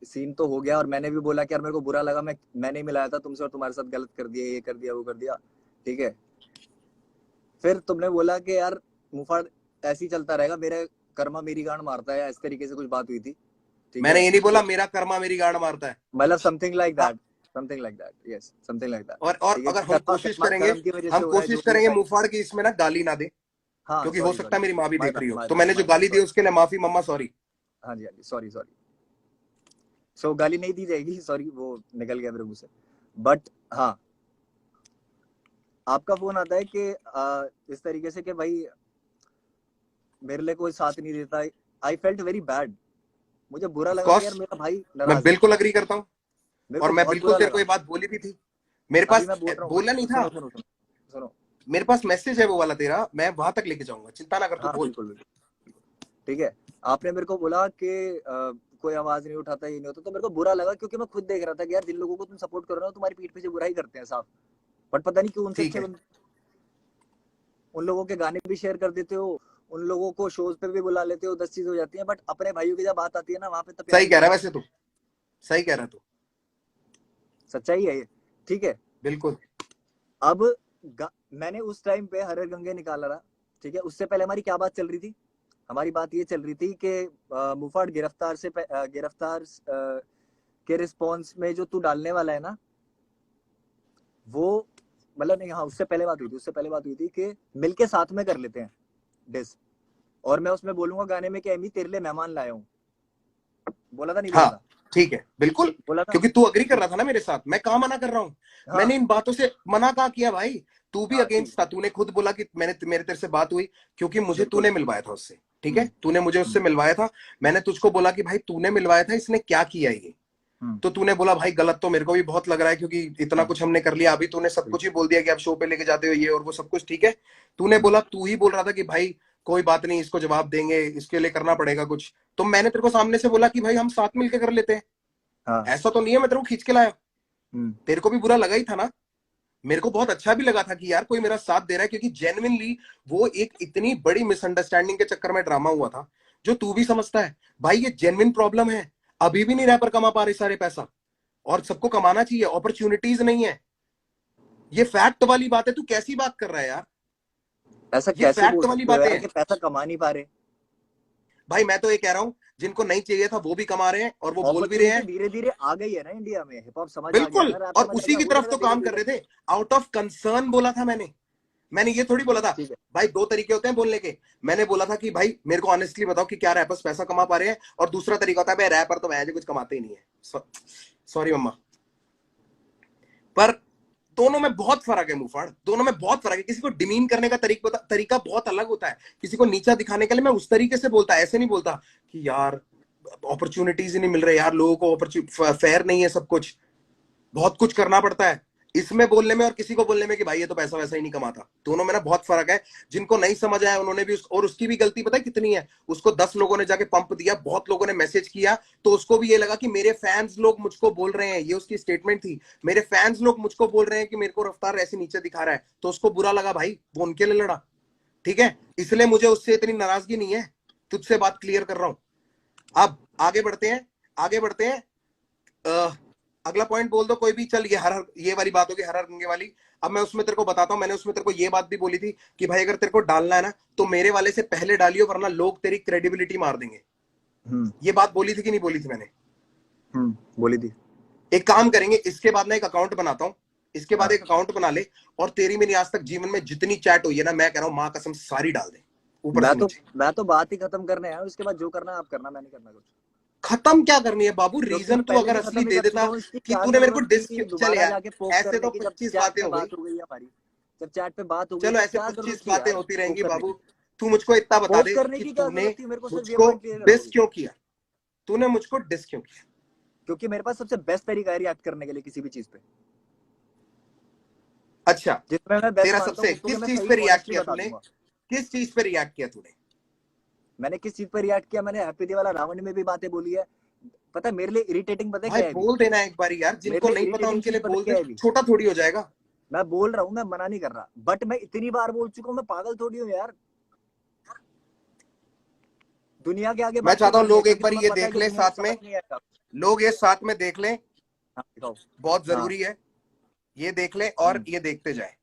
सीन तो हो गया, और मैंने भी बोला कि यार मेरे को बुरा लगा, मैंने ही मिलाया था तुमसे और तुम्हारे साथ गलत कर दिया, ये कर दिया वो कर दिया, ठीक है। फिर तुमने बोला कि यार मुफाड़ ऐसे ही चलता रहेगा, मेरा कर्मा मेरी गांड मारता है, इस तरीके से कुछ बात हुई थी, ठीक मैंने है। ये नहीं बोला मेरा कर्मा मेरी गांड मारता है। मतलब समथिंग लाइक हाँ, that, something like that, yes something like that. और ठीक है अगर कि हम कर्मा कोशिश कर्मा करेंगे, कर्म की वजह से हो रहा है, जो भी मुफाड़ ऐसा। की इसमें ना गाली ना दे। हाँ क्योंकि हो सॉरी सकता सॉरी, है मेरी माँ भी माय देख रही बैड हो, माय तो बैड मैंने जो माय बैड, गाली दी सॉरी। उसके लिए माफी मम्मा, सॉरी। हाँ जी हाँ जी, सॉरी सॉरी। सो गाली नहीं दी जाएगी, सॉरी, वो निकल गया मेरे मुंह से। बट हाँ, आपका फोन आता है कि इस तरीके से कि भाई मेरे लिए कोई साथ नहीं देता। आई फेल्ट वेरी बैड, मुझे बुरा ऑफ लगा कि यार कोर्स, मेरा भाई मैं नाराज है। बिल्कुल अग्री करता हूँ, मेरे और को मैं बहुत बिल्कुल बुरा तेरे को लगा। ये बात बोली भी थी। मेरे अभी पास मैं बोल रहा हूँ, बोला नहीं था, सुनो सुनो सुनो सुनो। मेरे पास मैसेज है वो वाला तेरा, मैं वहां तक लेके जाऊंगा, चिंता ना कर, तू हाँ बोल। बिल्कुल बिल्कुल, ठीक है। आपने मेरे को बोला कि कोई आवाज नहीं उठाता, ये नहीं होता, तो मेरे को बुरा लगा, क्योंकि मैं खुद देख रहा था कि यार जिन लोगों को तुम सपोर्ट कर रहे हो तुम्हारी पीठ पीछे बुराई करते हैं साफ। बट पता नहीं क्यों उनसे ठीक अच्छे है, उन लोगों के गाने भी शेयर कर देते हो, उन लोगों को शोज पे भी बुला लेते हो, 10 चीजें हो जाती हैं, बट अपने भाइयों की जब बात आती है ना, वहां पे तो प्यार सही ही कह रहा नहीं है है। वैसे तू, सही कह रहा है तू, सच्चाई है ये, ठीक है। बिल्कुल। अब मैंने उस टाइम पे हर हर गंगे निकाला रहा, ठीक है। उससे पहले हमारी क्या बात चल रही थी? हमारी बात ये चल रही थी कि मुफाड़ गिरफ्तार से गिरफ्तार के रिस्पॉन्स में जो तू डालने वाला है ना, वो मतलब नहीं, हाँ उससे पहले बात हुई थी, उससे पहले बात हुई थी कि मिलके साथ में कर लेते हैं डिस, और मैं उसमें बोलूंगा गाने में कि एमी तेरे लिए मेहमान लाया हूँ। बोला था नहीं बोला हाँ था? ठीक है, बिल्कुल, बोला था। क्योंकि तू अग्री कर ठीक रहा था ना मेरे साथ, मैं कहाँ मना कर रहा हूँ, है, हाँ मैंने इन बातों से मना कहाँ किया भाई, तू भी हाँ ठीक अगेंस्ट था, तूने खुद बोला कि मेरे तेरे से बात हुई, क्योंकि मुझे बिल्कुल। तूने मिलवाया था उससे, ठीक है, तूने मुझे उससे हम्म, मिलवाया था, मैंने तुझको बोला कि भाई तूने मिलवाया था, इसने क्या किया ये, हम्म, तो तूने बोला भाई गलत तो मेरे को भी बहुत लग रहा है, क्योंकि इतना हाँ कुछ हमने कर लिया, अभी तूने सब कुछ ही बिल्कुल। बोल दिया कि आप शो पे लेके जाते हो ये और वो सब कुछ, ठीक है, तूने हम्म, बोला, तू ही बोल रहा था कि भाई कोई बात नहीं, इसको जवाब देंगे, इसके लिए करना पड़ेगा कुछ, तो मैंने तेरे को सामने से बोला कि भाई हम साथ मिलकर कर लेते हैं, हाँ। ऐसा तो नहीं है मैं तेरे को खींच के लाया, हम्म, तेरे को भी बुरा लगा ही था ना, मेरे को बहुत अच्छा भी लगा था कि यार कोई मेरा साथ दे रहा है, क्योंकि जेन्युइनली वो एक इतनी बड़ी मिसअंडरस्टैंडिंग के चक्कर में ड्रामा हुआ था, जो तू भी समझता है भाई, ये जेन्युइन प्रॉब्लम है, अभी भी नहीं रैपर कमा पा रहे सारे पैसा, और सबको कमाना चाहिए, अपॉर्चुनिटीज नहीं है, ये फैक्ट वाली बात है, तू कैसी बात कर रहा है यार, ऐसा ये कैसे फैक्ट बोल वाली सकते हो बातें यार हैं कि पैसा कमा नहीं पा रहे? भाई, मैं तो ये कह रहा हूं, जिनको नहीं चाहिए था वो भी कमा रहे हैं, और वो बोल भी रहे अपॉर्चुनिटी हैं, धीरे धीरे आ गई है ना इंडिया में, हिप हॉप समझ आ गया बिल्कुल, ना, रैप और समझ आ उसी गया, की हो तरफ जाएगा तो धीरे काम कर धीरे। रहे थे, आउट ऑफ कंसर्न बोला था मैंने ये थोड़ी बोला था, ठीक है। भाई दो तरीके होते हैं बोलने के, मैंने बोला था कि भाई मेरे को ऑनेस्टली बताओ कि क्या रैपर्स पैसा कमा पा रहे हैं, और दूसरा तरीका होता है भाई रैपर तो वैसे कुछ कमाते ही नहीं है, सॉरी मम्मा, पर दोनों में बहुत फर्क है मुफाड़, दोनों में बहुत फर्क है, किसी को डिमीन करने का तरीका बहुत अलग होता है, किसी को नीचा दिखाने के लिए मैं उस तरीके से बोलता, ऐसे नहीं बोलता कि यार अपॉर्चुनिटीज ही नहीं मिल रहे यार, लोगों को फेयर नहीं है सब कुछ, बहुत कुछ करना पड़ता है इसमें बोलने में और किसी को बोलने में कि भाई ये तो पैसा वैसा ही नहीं कमाता, दोनों में ना बहुत फर्क है, जिनको नहीं समझ आया उन्होंने भी और उसकी भी गलती पता है कितनी है, उसको 10 लोगों ने जाके पंप दिया, बहुत लोगों ने मैसेज किया, तो उसको भी ये लगा कि मेरे फैंस लोग मुझको बोल रहे हैं, ये उसकी स्टेटमेंट थी, मेरे फैंस लोग मुझको बोल रहे हैं कि मेरे को रफ्तार ऐसे नीचे दिखा रहा है, तो उसको बुरा लगा भाई, वो उनके लिए लड़ा, ठीक है, इसलिए मुझे उससे इतनी नाराजगी नहीं है, तुझसे बात क्लियर कर रहा हूं। अब आगे बढ़ते हैं, आगे बढ़ते हैं, अगला पॉइंट बोल दो कोई भी, चल ये वाली बात होगी हर हर गंगे वाली, अब मैं उसमें तेरे को बताता हूं, मैंने उसमें तेरे को ये बात भी बोली थी कि भाई अगर तेरे को डालना है ना तो मेरे वाले से पहले डालियो, वरना लोग तेरी क्रेडिबिलिटी मार देंगे, ये बात बोली थी कि नहीं बोली थी मैंने? बोली थी। एक काम करेंगे, इसके बाद ना एक अकाउंट बनाता हूँ, इसके बाद हाँ। एक अकाउंट बना ले, और तेरी मेरी आज तक जीवन में जितनी चैट हुई है ना, मैं कह रहा हूँ माँ कसम सारी डाल दे ऊपर से नीचे। मैं तो बात ही खत्म करने आया हूँ, इसके बाद जो करना है आप करना, मैं नहीं करना कुछ। खत्म क्या करनी है बाबू, क्योंकि रीजन मैं तू पहले अगर भी असली खत्म ही दे कर चुका देता हूँ, इसकी कि क्या तूने मेरे को जरूरत थी चल दोबारा यार, जाके पोक ऐसे करने तो की, जब 25 चैट बातें पे हो गई, बात हो गई हमारी, जब चैट पे बात हो गई चलो तो ऐसे क्या 25 जरूरत थी बातें यार होती पोक रहेंगी करने बाबू, की? तू मुझको इतना बता पोक दे करने कि की क्या तूने जरूरत थी? मेरे को सिर्फ ये मुझको पॉइंट क्लियर करो डिस अभी। क्यों किया, तूने मुझको डिस क्यों किया? क्योंकि मेरे पास सबसे बेस्ट तरीका है रिएक्ट करने के लिए किसी भी चीज पे, अच्छा, जिसमें मैं बेस्ट तेरा मानता हूँ सबसे उसको कि किस मैं चीज सही पे रिएक्ट ऑनेस्टली किया बता तूने, दूंगा। किस चीज पे रिएक्ट किया तूने? मैंने किस चीज पर रिएक्ट किया? मैंने हैप्पी दिवाला रावण में भी बातें बोली है। पता है मेरे लिए इरिटेटिंग पता है भाई क्या है अभी? बोल देना एक बारी यार, मेरे जिनको लिए नहीं पता इरिटेटिंग उनके चीज लिए पता है बोल क्या दे, है अभी? छोटा थोड़ी हो जाएगा। मैं बोल रहा हूँ, मैं मना नहीं कर रहा, बट मैं इतनी बार बोल चुका हूँ, मैं पागल थोड़ी हूँ यार दुनिया के आगे मैं बात क्यों चाहता हूँ करनी है? लोग एक क्योंकि बार तुम्हें ये पता है देख कि ले दुनिया को साथ समझ में, नहीं आएगा। लोग ये साथ में देख लें, हाँ दिखाओ। बहुत हाँ। जरूरी है, ये देख ले और ये देखते जाए।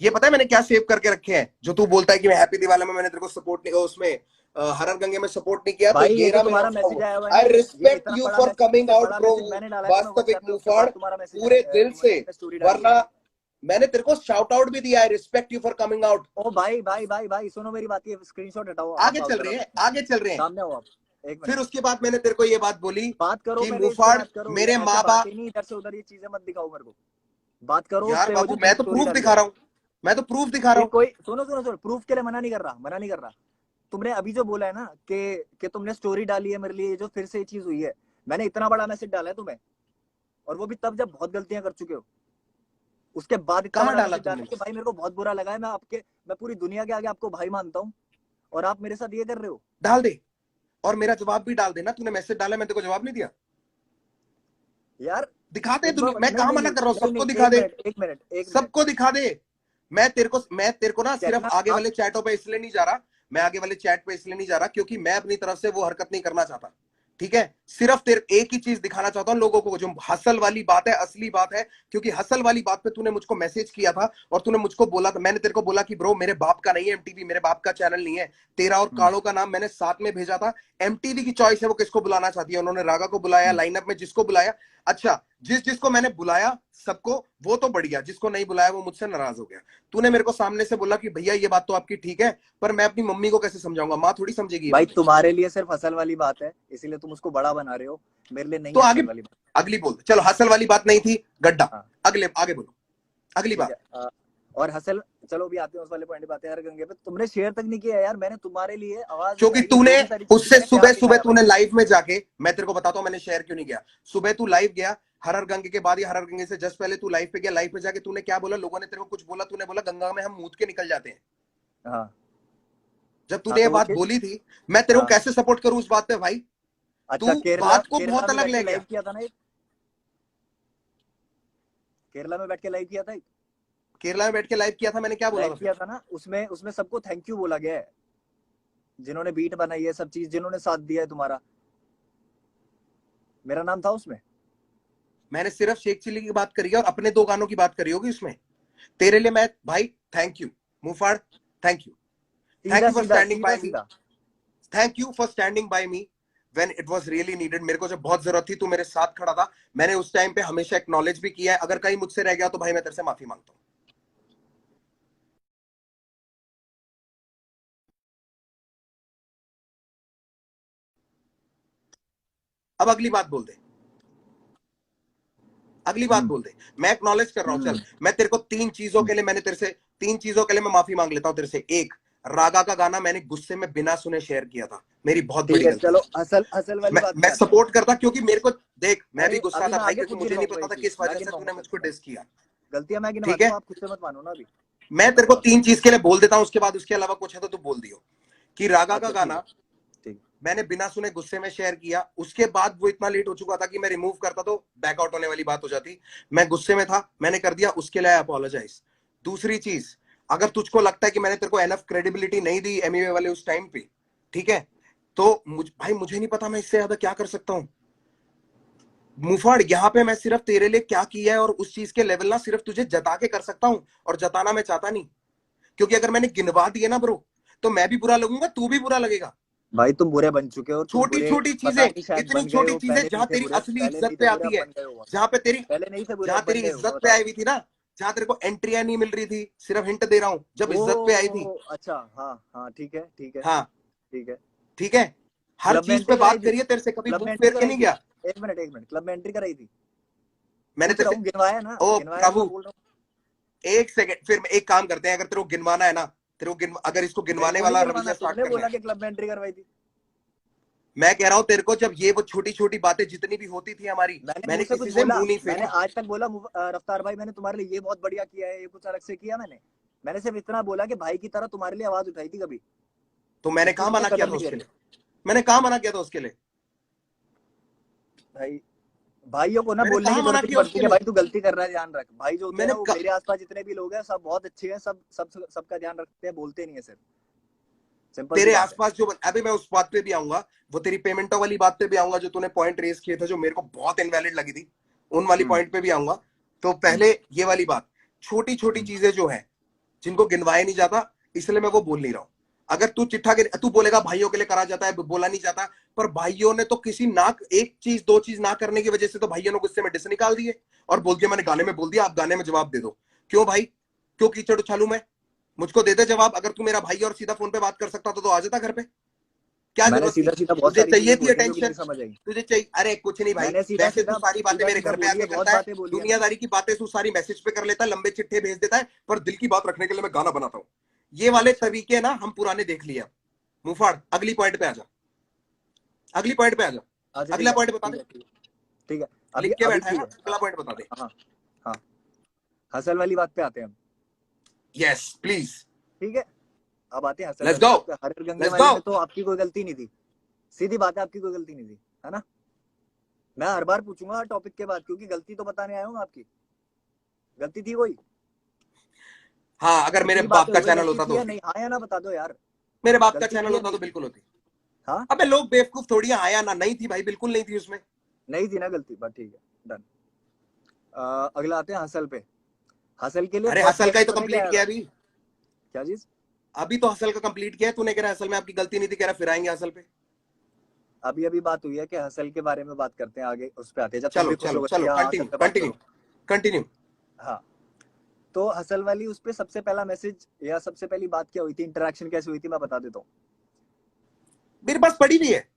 ये पता है मैंने क्या सेव करके रखे हैं, जो तू बोलता है कि मैं हैप्पी दिवाली में मैंने तेरे को सपोर्ट नहीं, उसमें हर हर गंगे में सपोर्ट नहीं किया, तो भाई ये ये जो रहा मेरा तुम्हारा उसका मैसेज वो, आया हुआ है ना, आई ये रिस्पेक्ट इतना यू बड़ा फॉर मैसेज, कमिंग सबसे आउट बड़ा ब्रो, मैसेज मैंने डाला है, तो मैं वास्तविक व्हाट्सएप पे उसके मुफाड़, बाद तुम्हारा मैसेज पूरे दिल से, स्टोरी डाली वरना है। मैंने तेरे को शाउट आउट भी दिया है, respect you for coming out. ओ भाई भाई भाई भाई सुनो मेरी बात, ये स्क्रीनशॉट हटाओ, आगे चल रहे हैं, आगे चल रहे हैं। सामने आओ आप, एक फिर मिनट उसके बाद मैंने तेरे को ये बात बोली बात करो, कि पहले इससे मुफाड़ बात करो, मेरे ऐसे माँ बाप। बातें नहीं, इधर से उधर ये चीजें मत दिखाओ मेरे को, बात करो यार उससे, वो बाबू जो मैं तो स्टोरी प्रूफ डाली दिखा है। रहा हूँ, मैं तो प्रूफ दिखा रहा हूँ। कोई सुनो सुनो सुनो, प्रूफ के लिए मना नहीं कर रहा, मना नहीं कर रहा। तुमने अभी जो बोला है ना कि तुमने स्टोरी डाली है मेरे लिए, जो फिर से ये चीज हुई है, मैंने इतना बड़ा मैसेज डाला है तुम्हें, और वो भी तब जब बहुत गलतियां कर चुके हो। उसके बाद इतना कहाँ बड़ा डाला मैसेज डाला तुमने? कि भाई मेरे को बहुत बुरा लगा है, मैं पूरी दुनिया के आगे आपको भाई मानता हूँ, और आप मेरे साथ ये कर रहे हो। डाल दे, और मेरा जवाब भी डाल देना। तूने मैसेज डाला, मैं तेरे को जवाब नहीं दिया यार दिखाते एक दुनिया, बार, मैं नहीं कहाँ नहीं मना कर रहा हूँ, नहीं सबको नहीं, दिखा दे, एक मिनट सबको दिखा दे। मैं तेरे को ना सिर्फ कहना आगे आप, वाले चैटों पे इसलिए नहीं जा रहा, मैं आगे वाले चैट पे इसलिए नहीं जा रहा क्योंकि मैं अपनी तरफ से वो हरकत नहीं करना चाहता, ठीक है। सिर्फ तेरे एक ही चीज दिखाना चाहता हूं लोगों को, जो हसल वाली बात है, असली बात है। क्योंकि हसल वाली बात पे तूने मुझको मैसेज किया था और तूने मुझको बोला था, मैंने तेरे को बोला कि ब्रो मेरे बाप का नहीं है एमटीवी, मेरे बाप का चैनल नहीं है। तेरा और काड़ो का नाम मैंने साथ में भेजा था। एमटीवी की चॉइस है वो किसको बुलाना चाहती है, उन्होंने रागा को बुलाया, लाइनअप में जिसको बुलाया। अच्छा, जिसको मैंने बुलाया सबको, वो तो बढ़िया, जिसको नहीं बुलाया वो मुझसे नाराज हो गया। तूने मेरे को सामने से बोला कि भैया ये बात तो आपकी ठीक है, पर मैं अपनी मम्मी को कैसे समझाऊंगा, माँ थोड़ी समझेगी भाई तुम्हारे लिए सिर्फ हसल वाली बात है, इसीलिए तुम उसको बड़ा बना रहे हो, मेरे लिए नहीं तो है आगे हसल वाली बात। अगली बोल, चलो हसल वाली बात नहीं थी, गड्ढा। हाँ, अगले आगे बोलो, अगली बात। और हसल, चलो भी आते हैं उस वाले पॉइंट पे, आते हैं हर गंगे पे। तुमने शेयर तक नहीं किया यार, मैंने तुम्हारे लिए आवाज क्योंकि उठाई है, तूने जो भी सारी चीजें उससे मैंने सुबह प्यार सुबह दिखाया तूने भाई। लाइव में जाके, मैं तेरे को बताता हूं मैंने शेयर क्यों नहीं किया। सुबह तू लाइव गया, हर गंगे के बाद या हर गंगे से जस्ट पहले तू लाइव पे गया। लाइव पे जाके तूने क्या बोला, लोगों ने तेरे को कुछ बोला, तूने बोला गंगा में हम मूत के निकल जाते हैं। हाँ जब तूने हाँ, ये तो वो बात चीज, बोली थी, मैं तेरे को हाँ कैसे सपोर्ट करूं उस बात पे भाई। अच्छा, तू केरला बात को केरला बहुत में अलग बैठ के ले लाइव गया। किया था ना, केरला में बैठ के लाइव किया था, केरला में बैठ के लाइव किया था, मैंने क्या बोला लाइव था किया फिर? था ना, उसमें उसमें सबको थैंक यू बोला गया है, जिन्होंने बीट बनाई है, सब चीज जिन्होंने साथ दिया है तुम्हारा, मेरा नाम था उसमें। मैंने सिर्फ शेख चिल्ली की बात करी है और अपने 2 गानों की बात करी होगी उसमें। तेरे लिए मैं भाई थैंक यू मुफाड़, थैंक यू, थैंक सीधा यू फॉर सीधा स्टैंडिंग सीधा बाय मी, सीधा। Thank you for standing by me when it was really needed. मेरे को जब बहुत जरूरत थी तू मेरे साथ खड़ा था। मैंने उस टाइम पे हमेशा एक्नॉलेज भी किया है। अगर कहीं मुझसे रह गया तो भाई मैं तेरे से माफी मांगता हूं। अब अगली बात बोल दे, अगली बात बोल दे। मैं एक्नॉलेज कर रहा हूं, चल मैं तेरे को 3 चीजों के लिए, मैंने तेरे से 3 चीजों के लिए मैं माफी मांग लेता हूं तेरे से। एक, रागा का गाना मैंने गुस्से में बिना सुने शेयर किया था, मेरी बहुत ठीक बड़ी है, गलती चलो थी। असल असल वाली बात पे मैं आते हैं। सपोर्ट करता क्योंकि मेरे को देख, मैं भी अरे गुस्सा अभी था मैं भाई, आगे क्योंकि खुद मुझे नहीं गिनवाऊंगा ये पता था चीज, किस मैं वजह से गिनवाऊंगा तूने सब मुझको तुम्हारी डिस किया। गलतियां, मैं ठीक गिनवाता है, हूँ, आप खुद से मत मानो ना अभी। मैं तेरे को बताओ। 3 चीज के लिए बोल देता हूं, उसके बाद उसके अलावा कुछ है तो तू बोल दियो। कि रागा का अच्छा ठीक है, गाना ठीक। मैंने बिना सुने गुस्से में शेयर किया। उसके बाद वो इतना लेट हो चुका था कि मैं रिमूव करता तो बैकआउट होने वाली बात हो जाती। मैं गुस्से में था, मैंने कर दिया, उसके लिए अपोलोजाइज। दूसरी चीज, अगर तुझको लगता है कि मैंने तेरे को एनफ क्रेडिबिलिटी नहीं दी एमईए वाले उस टाइम पे, ठीक है, तो भाई मुझे नहीं पता मैं इससे ज्यादा क्या कर सकता हूं। मुफाड़, यहाँ पे मैं सिर्फ तेरे लिए क्या किया है और उस चीज के लेवल ना सिर्फ तुझे जता के कर सकता हूं, और जताना मैं चाहता नहीं। क्योंकि अगर मैंने गिनवा दिए ना ब्रो, तो मैं भी बुरा लगूंगा, तू भी बुरा लगेगा। भाई तुम बुरे बन चुके हो, तुम छोटी बुरे छोटी पता चीजें, नहीं शायद इतनी बन गए छोटी हो, चीजें पहले नहीं जहां थे तेरी बुरे, असली पहले इज्जत नहीं पे थे बुरे, आती अब है, बन गए हो। जहां पे तेरी पहले नहीं थे बुरे, जहां अब तेरी बन गए हो, मैं इज्जत पे बता रहा आई हुई थी ना, जहां तेरे को एंट्रियां नहीं मिल रही थी, सिर्फ हिंट दे रहा हूं, जब हूँ। इज्जत पे आई थी। ओ अच्छा, हाँ हाँ, ठीक है ठीक है हाँ ठीक है। ठीक है, हर क्लब में चीज पे एंट्री कराई बात थी, करिए, तेरे से कभी क्लब में बुक एंट्री फेर के कराई नहीं थी, गया एक मिनट, क्लब में एंट्री कराई थी, मैंने पूछ तेरे रहा से। हूँ, गिनवाया ना, ओ गिनवाया तो मैं प्रभु, बोल रहा हूँ। एक सेकंड, फिर एक काम करते हैं, अगर तेरे को गिनवाना है ना, तेरे को अगर इसको मेरे गिनवाने को नहीं वाला गिनवाना, रवैया स्टार्ट तुमने करना बोला है, कि क्लब में एंट्री करवाई थी। मैं कह रहा हूं तेरे को, जब ये वो छोटी छोटी बातें जितनी भी होती थी हमारी, मैंने मुंह मैंने से किसी कुछ से बोला, मुंह नहीं मैंने फेरा। आज तक बोला रफ्तार भाई मैंने तुम्हारे लिए ये बहुत बढ़िया किया है, ये कुछ अलग से किया मैंने सिर्फ इतना बोला कि भाई की तरह तुम्हारे लिए आवाज उठाई थी कभी, तो मैंने उसके कहा ऊपर मना किया कदम था नहीं उसके करे। लिए, मैंने कहा मना किया था उसके लिए, भाई भाइयों को ना मैंने बोलने की कहा मना जरूरत नहीं किया पड़ती उसके कि लिए, भाई तू गलती कर रहा है, ध्यान रख। भाई जो होते हैं मैंने ना, वो मेरे आसपास जितने भी लोग हैं सब बहुत अच्छे हैं, सबका ध्यान रखते हैं, बोलते नहीं है सिर्फ, सिंपल सी तेरे बात है। आसपास जो, अभी मैं उस बात पे भी आऊंगा, वो तेरी पेमेंटों वाली बात पे भी आऊंगा, जो तूने पॉइंट रेस किए थे जो मेरे को बहुत इनवैलिड लगी थी, उन वाली पॉइंट पे भी आऊंगा। तो पहले ये वाली बात, छोटी छोटी चीजें जो है जिनको गिनवाया नहीं जाता, इसलिए मैं वो बोल नहीं रहा हूं। अगर तू चिट्ठा तू बोलेगा भाइयों के लिए करा जाता है, बोला नहीं जाता, पर भाइयों ने तो किसी ना, एक चीज दो चीज ना करने की वजह से तो भाइयों ने गुस्से में डिस निकाल दिए और बोल दिया मैंने गाने में बोल दिया, आप गाने में जवाब दे दो। क्यों भाई, क्यों कीचड़ उछालूं मैं? मुझको दे दे जवाब। अगर तू मेरा भाई और सीधा फोन पे बात कर सकता तो आ जाता घर पे। क्या मैंने जरूरत थी? सीधा सीधा बहुत तुझे सारी चाहिए चीजें थी बोली है जो कि अटेंशन, नहीं समझ आई। तुझे चाहिए, अरे कुछ नहीं भाई, मैंने सीधा वैसे तू सीधा सारी बातें सीधा मेरे सीधा घर पे बोली है, आके बहुत करता है, बातें बोली है मैंने। दुनियादारी की बातें तू सारी मैसेज पे कर लेता है, लंबे चिट्ठे भेज देता है, पर दिल की बात रखने के लिए मैं गाना बनाता हूँ। ये वाले अच्छा तरीके ना हम पुराने देख लिए। मुफाड़, अगली पॉइंट पे आ जा, अगली पॉइंट पे आ जा, अच्छा, ठीक अगला है पॉइंट बता ठीक दे, है ठीक है ठीक है। अभी लिख के अभी बैठा है ठीक ना, है। अगला पॉइंट बता दे। हाँ हाँ, हसल वाली बात पे आते हैं हम। यस प्लीज, ठीक है, अब आते हैं हसल लेट्स वाली गो, बात पे। हर गंगे लेट्स वाली गो। में तो आपकी कोई गलती नहीं थी, सीधी बात है, आपकी कोई गलती नहीं थी, है ना? मैं हर बार पूछूंगा हर टॉपिक के बाद, क्योंकि गलती तो बताने आया हूँ आपकी। गलती थी कोई? हाँ, अगर मेरे इतनी बाप बातें का हो गई, चैनल गलती होता थी तो या होती, नहीं? हाँ या ना बता दो यार, मेरे बाप का गलती चैनल थी या होता नहीं तो थी? बिल्कुल होती। हाँ, अबे लोग बेवकूफ थोड़ी हैं, आया ना, नहीं थी भाई, बिल्कुल नहीं थी उसमें। नहीं थी ना गलती, बट ठीक है, डन। अगला आते हैं हसल पे। हसल के लिए अरे फर्स्ट हसल का ही क्वेश्चन तो पता है क्या कंप्लीट आया किया था? अभी, क्या चीज? अभी तो हसल का कंप्लीट किया है। तूने कह रहा हसल में आपकी गलती नहीं थी, कह रहा फिर आएंगे हसल पे। अभी अभी बात हुई है कि हसल के बारे में बात करते हैं, आगे उस पे आते हैं, जब तुम चलो भी खुश चलो हो गए चलो, कि हाँ हसल कंटिन्यू पे बात कंटिन्यू करो। कंटिन्यू। हाँ, तो हसल वाली उस पे सबसे पहला मैसेज या सबसे पहली बात क्या हुई थी, इंटरेक्शन कैसे हुई थी, मैं बता देता हूँ। मेरे पास पड़ी भी है,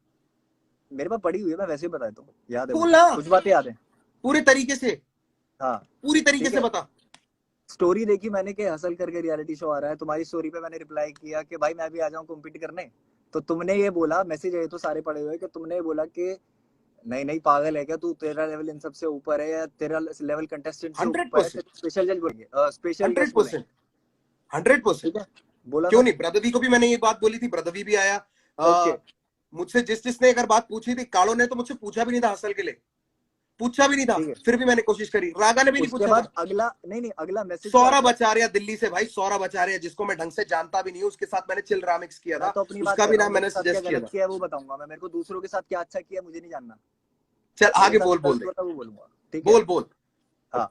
मेरे पास पड़ी हुई है, मैं वैसे ही बता देता हूँ, याद है बोल मुझे, ना, कुछ बातें याद है। पूरे तरीके से, हाँ, पूरी तरीके ठीक से है। बता। स्टोरी देखी मैंने कि हसल करके रियलिटी शो आ रहा है, तुम्हारी स्टोरी पे मैंने रिप्लाई किया कि भाई मैं भी आ जाऊं कॉम्पीट करने। तो तुमने ये बोला, मैसेज है तो सारे पड़े हुए, कि तुमने ये बोला कि नहीं नहीं पागल है क्या तू, तेरा लेवल इन सबसे ऊपर है, या तेरा लेवल कंटेस्टेंट से हंड्रेड ऊपर है, परसेंट स्पेशल जज बोलेंगे, स्पेशल हंड्रेड गेस्ट बोलेंगे। परसेंट 100%। ठीक है, बोला था क्यों ना? नहीं, ब्रदवी को भी मैंने ये बात बोली थी, ब्रदवी भी आया। ओके, मुझसे जिसने अगर बात पूछी थी, कालो ने तो मुझसे पूछा भी नहीं था हसल के लिए, पूछा भी नहीं था, ठीक है। फिर भी मैंने कोशिश करी। रागा ने भी नहीं उसके पूछा बाद था। अगला, नहीं नहीं, अगला मैसेज क्या सौरभ आता है? आचार्य दिल्ली से, भाई सौरभ आचार्य, जिसको मैं ढंग से जानता भी नहीं हूँ, उसके साथ मैंने चिल रामिक्स किया मैं था, तो अपनी बात उसका कर भी रहा हूँ, नाम मेरे मैंने साथ क्या सजेस्ट किया गलत था। किया है वो बताऊंगा मैं, मेरे को दूसरों के साथ क्या अच्छा किया मुझे नहीं जानना, चल मेरे आगे साथ बोल, जो बोल गलत दे, हुआ था वो बोलूंगा, ठीक है? बोल बोल। हाँ,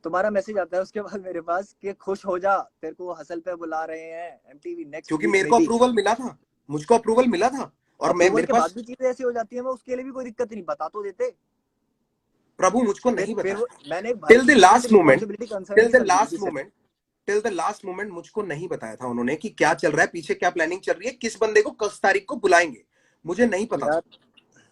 तुम्हारा मैसेज आता है उसके बाद मेरे पास कि खुश हो जा, तेरे को हसल पे बुला रहे हैं एमटीवी नेक्स्ट क्योंकि वीक मेरे में को भी। अप्रूवल मिला था, मुझको अप्रूवल मिला था, और मैं, अप्रूवल मेरे के बाद पास, भी चीजें ऐसी हो जाती है, मैं उसके लिए भी कोई दिक्कत नहीं, बता तो देते। प्रभु मुझको नहीं फिर बताया वो था, मैंने भाई टिल द किसी से last moment, responsibility concern till नहीं द करी हुई थी last set. Moment, till the last moment मुझको नहीं बताया था उन्होंने कि क्या चल रहा है पीछे, क्या प्लानिंग चल रही है, किस बंदे को किस तारीख को बुलाएंगे, मुझे नहीं पता था। यार,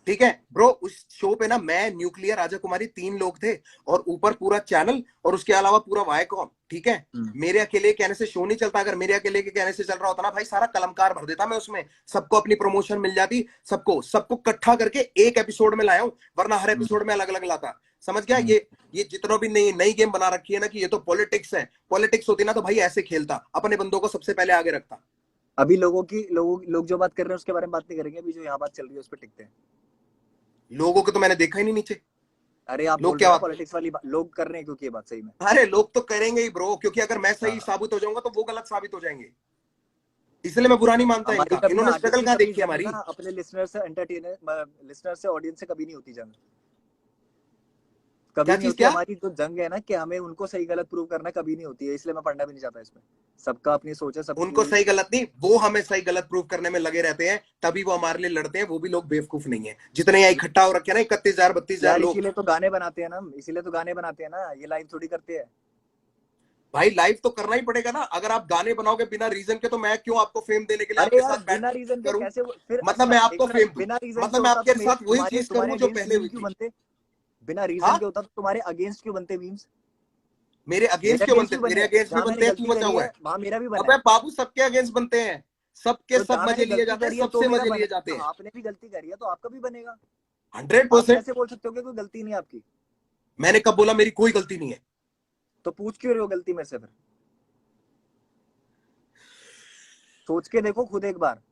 ठीक है ब्रो, उस शो पे ना मैं, न्यूक्लियर, राजा कुमारी, 3 लोग थे, और ऊपर पूरा चैनल, और उसके अलावा पूरा वायकॉम। ठीक है, मेरे अकेले कहने से शो नहीं चलता, अगर मेरे अकेले के कहने से चल रहा होता ना भाई, सारा कलमकार भर देता मैं उसमें, सबको अपनी प्रमोशन मिल जाती, सबको सबको इकट्ठा करके एक एपिसोड में लाया हूं, वरना हर एपिसोड में अलग अलग लाता। समझ गया? ये जितना भी नई नई गेम बना रखी है ना कि ये तो पॉलिटिक्स है, पॉलिटिक्स होती ना तो भाई ऐसे खेलता, अपने बंदों को सबसे पहले आगे रखता। अभी लोग जो बात कर रहे हैं उसके बारे में बात नहीं करेंगे, अभी जो यहाँ बात चल रही है उस पर टिकते हैं। लोगों को तो मैंने देखा ही नहीं नीचे, अरे आप लोग बोल रहे क्या हो ना बात, पॉलिटिक्स वाली बात, लोग कर रहे हैं क्योंकि ये बात सही में। अरे लोग तो करेंगे ही ब्रो, क्योंकि अगर मैं सही हाँ, साबित हो जाऊंगा तो वो गलत साबित हो जाएंगे, इसलिए मैं बुरा नहीं मानता हमारी इनका। कभी ना इन्होंने स्ट्रगल आर्टिस्ट कहाँ कभी देखी जंग हमारी। ना अपने लिसनर से एंटरटेनर, लिसनर से ऑडियंस से कभी नहीं होती जंग, कभी क्या नहीं चीज, होती। क्या? हमारी जो जंग है ना कि हमें उनको सही गलत प्रूव करना, कभी नहीं होती है, इसलिए मैं पढ़ना भी नहीं चाहता इसमें। सबका अपनी सोच है उनको सबकी। सही गलत नहीं, वो हमें सही गलत प्रूव करने में लगे रहते हैं, तभी वो हमारे लिए लड़ते हैं। वो भी लोग बेवकूफ नहीं है, जितने यहाँ इकट्ठा हो रखे हैं ना, 31,000 32,000 यार लोग। इसीलिए तो गाने बनाते हैं ना हम, इसीलिए तो गाने बनाते हैं ना, ये लाइव थोड़ी करते हैं। भाई लाइव तो करना ही पड़ेगा ना, अगर आप गाने बनाओगे बिना रीजन के, तो मैं क्यों आपको फेम देने के लिए अरे आपके यार साथ बैठ बिना रीजन के करूं? कैसे फिर? मतलब मैं अच्छा एक आपको मिनट, फेम दूं, बिना रीजन के मतलब मैं होता तो आपके मेरे साथ वही तुम्हारे चीज तुम्हारे करूं जो अगेंस्ट पहले मीम हुई क्यों थी। बनते? बिना रीजन हाँ, के होता तो तुम्हारे अगेंस्ट क्यों बनते मीम्स? मेरे मेरे अगेंस्ट क्यों अगेंस्ट बनते? भी मेरे बने हैं, अगेंस्ट भी जहां मैंने बनते हैं, तू गलती बचा करी हुआ है है। वहां मेरा भी बना अबे है। बाबू, सबके अगेंस्ट बनते हैं, सबके तो सब जहां मजे मैंने लिए गलती जाते हैं, करी है तो सबसे मेरा मजे लिए बनेगा जाते ना, हैं। आपने भी गलती करी है तो आपका भी बनेगा। आप 100%। कैसे बोल सकते हो कि कोई गलती नहीं है आपकी? मैंने कब बोला मेरी कोई गलती नहीं है? तो पूछ क्यों रहे हो गलती मेरे से फिर? सोच के देखो खुद एक बार।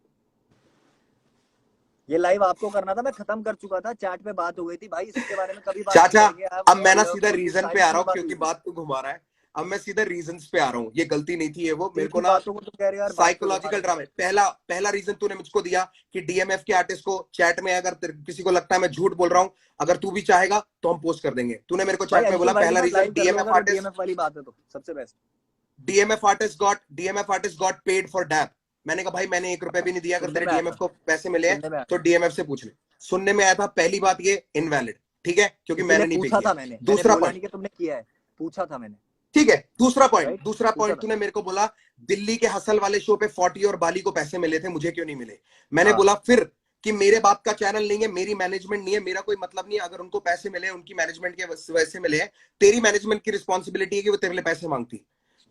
ये लाइव आपको करना था, मैं खत्म कर चुका था, चैट पे बात हो गई थी भाई, इसके बारे में कभी बात नहीं चाचा, करेंगे। अब मैं ना लव सीधा फॉर यू रीजन पे सारी आ रहा चीज हूँ, बात हुई क्योंकि थी। बात को घुमा रहा है। अब मैं सीधा रीजंस पे आ रहा हूँ, ये गलती नहीं थी, ये वो मेरे दिल को की ना बातों को तो कह रहे हो यार, बात को घुमा साइकोलॉजिकल रहे हो। ड्रामे, पहला पहला रीजन तूने मुझको दिया कि डीएमएफ के आर्टिस्ट को चैट में, अगर किसी को लगता है मैं झूठ बोल रहा हूँ, अगर तू भी चाहेगा तो हम पोस्ट कर देंगे। तूने मेरे को भाई चैट में बोला अंशुल भाई के पहला साथ रीजन, लाइव कर लो अगर डीएमएफ वाली बात है तो सबसे best. DMF artist got paid for dap. मैंने कहा भाई मैंने 1 रुपया भी नहीं दिया, अगर सुनने तेरे में आया डीएमएफ था, को पैसे मिले हैं सुनने में आया तो था, डीएमएफ से पूछ ले। सुनने में आया था, पहली बात ये इनवैलिड, ठीक है, क्योंकि इसीलिए मैंने नहीं पे पूछा किया। था मैंने दूसरा बोला पॉइंट, नहीं कि तुमने किया है, पूछा था मैंने। ठीक है, दूसरा Right? पॉइंट पूछा था। तूने मेरे को बोला दिल्ली के हसल वाले शो पे 40 और बाली को पैसे मिले थे, मुझे क्यों नहीं मिले? मैंने हाँ। बोला फिर कि मेरे बाप का चैनल नहीं है, मेरी मैनेजमेंट नहीं है, मेरा कोई मतलब नहीं है। अगर उनको पैसे मिले उनकी मैनेजमेंट के वजह से मिले हैं, तेरी मैनेजमेंट की रिस्पॉन्सिबिलिटी है कि वो तेरे लिए पैसे मांगती।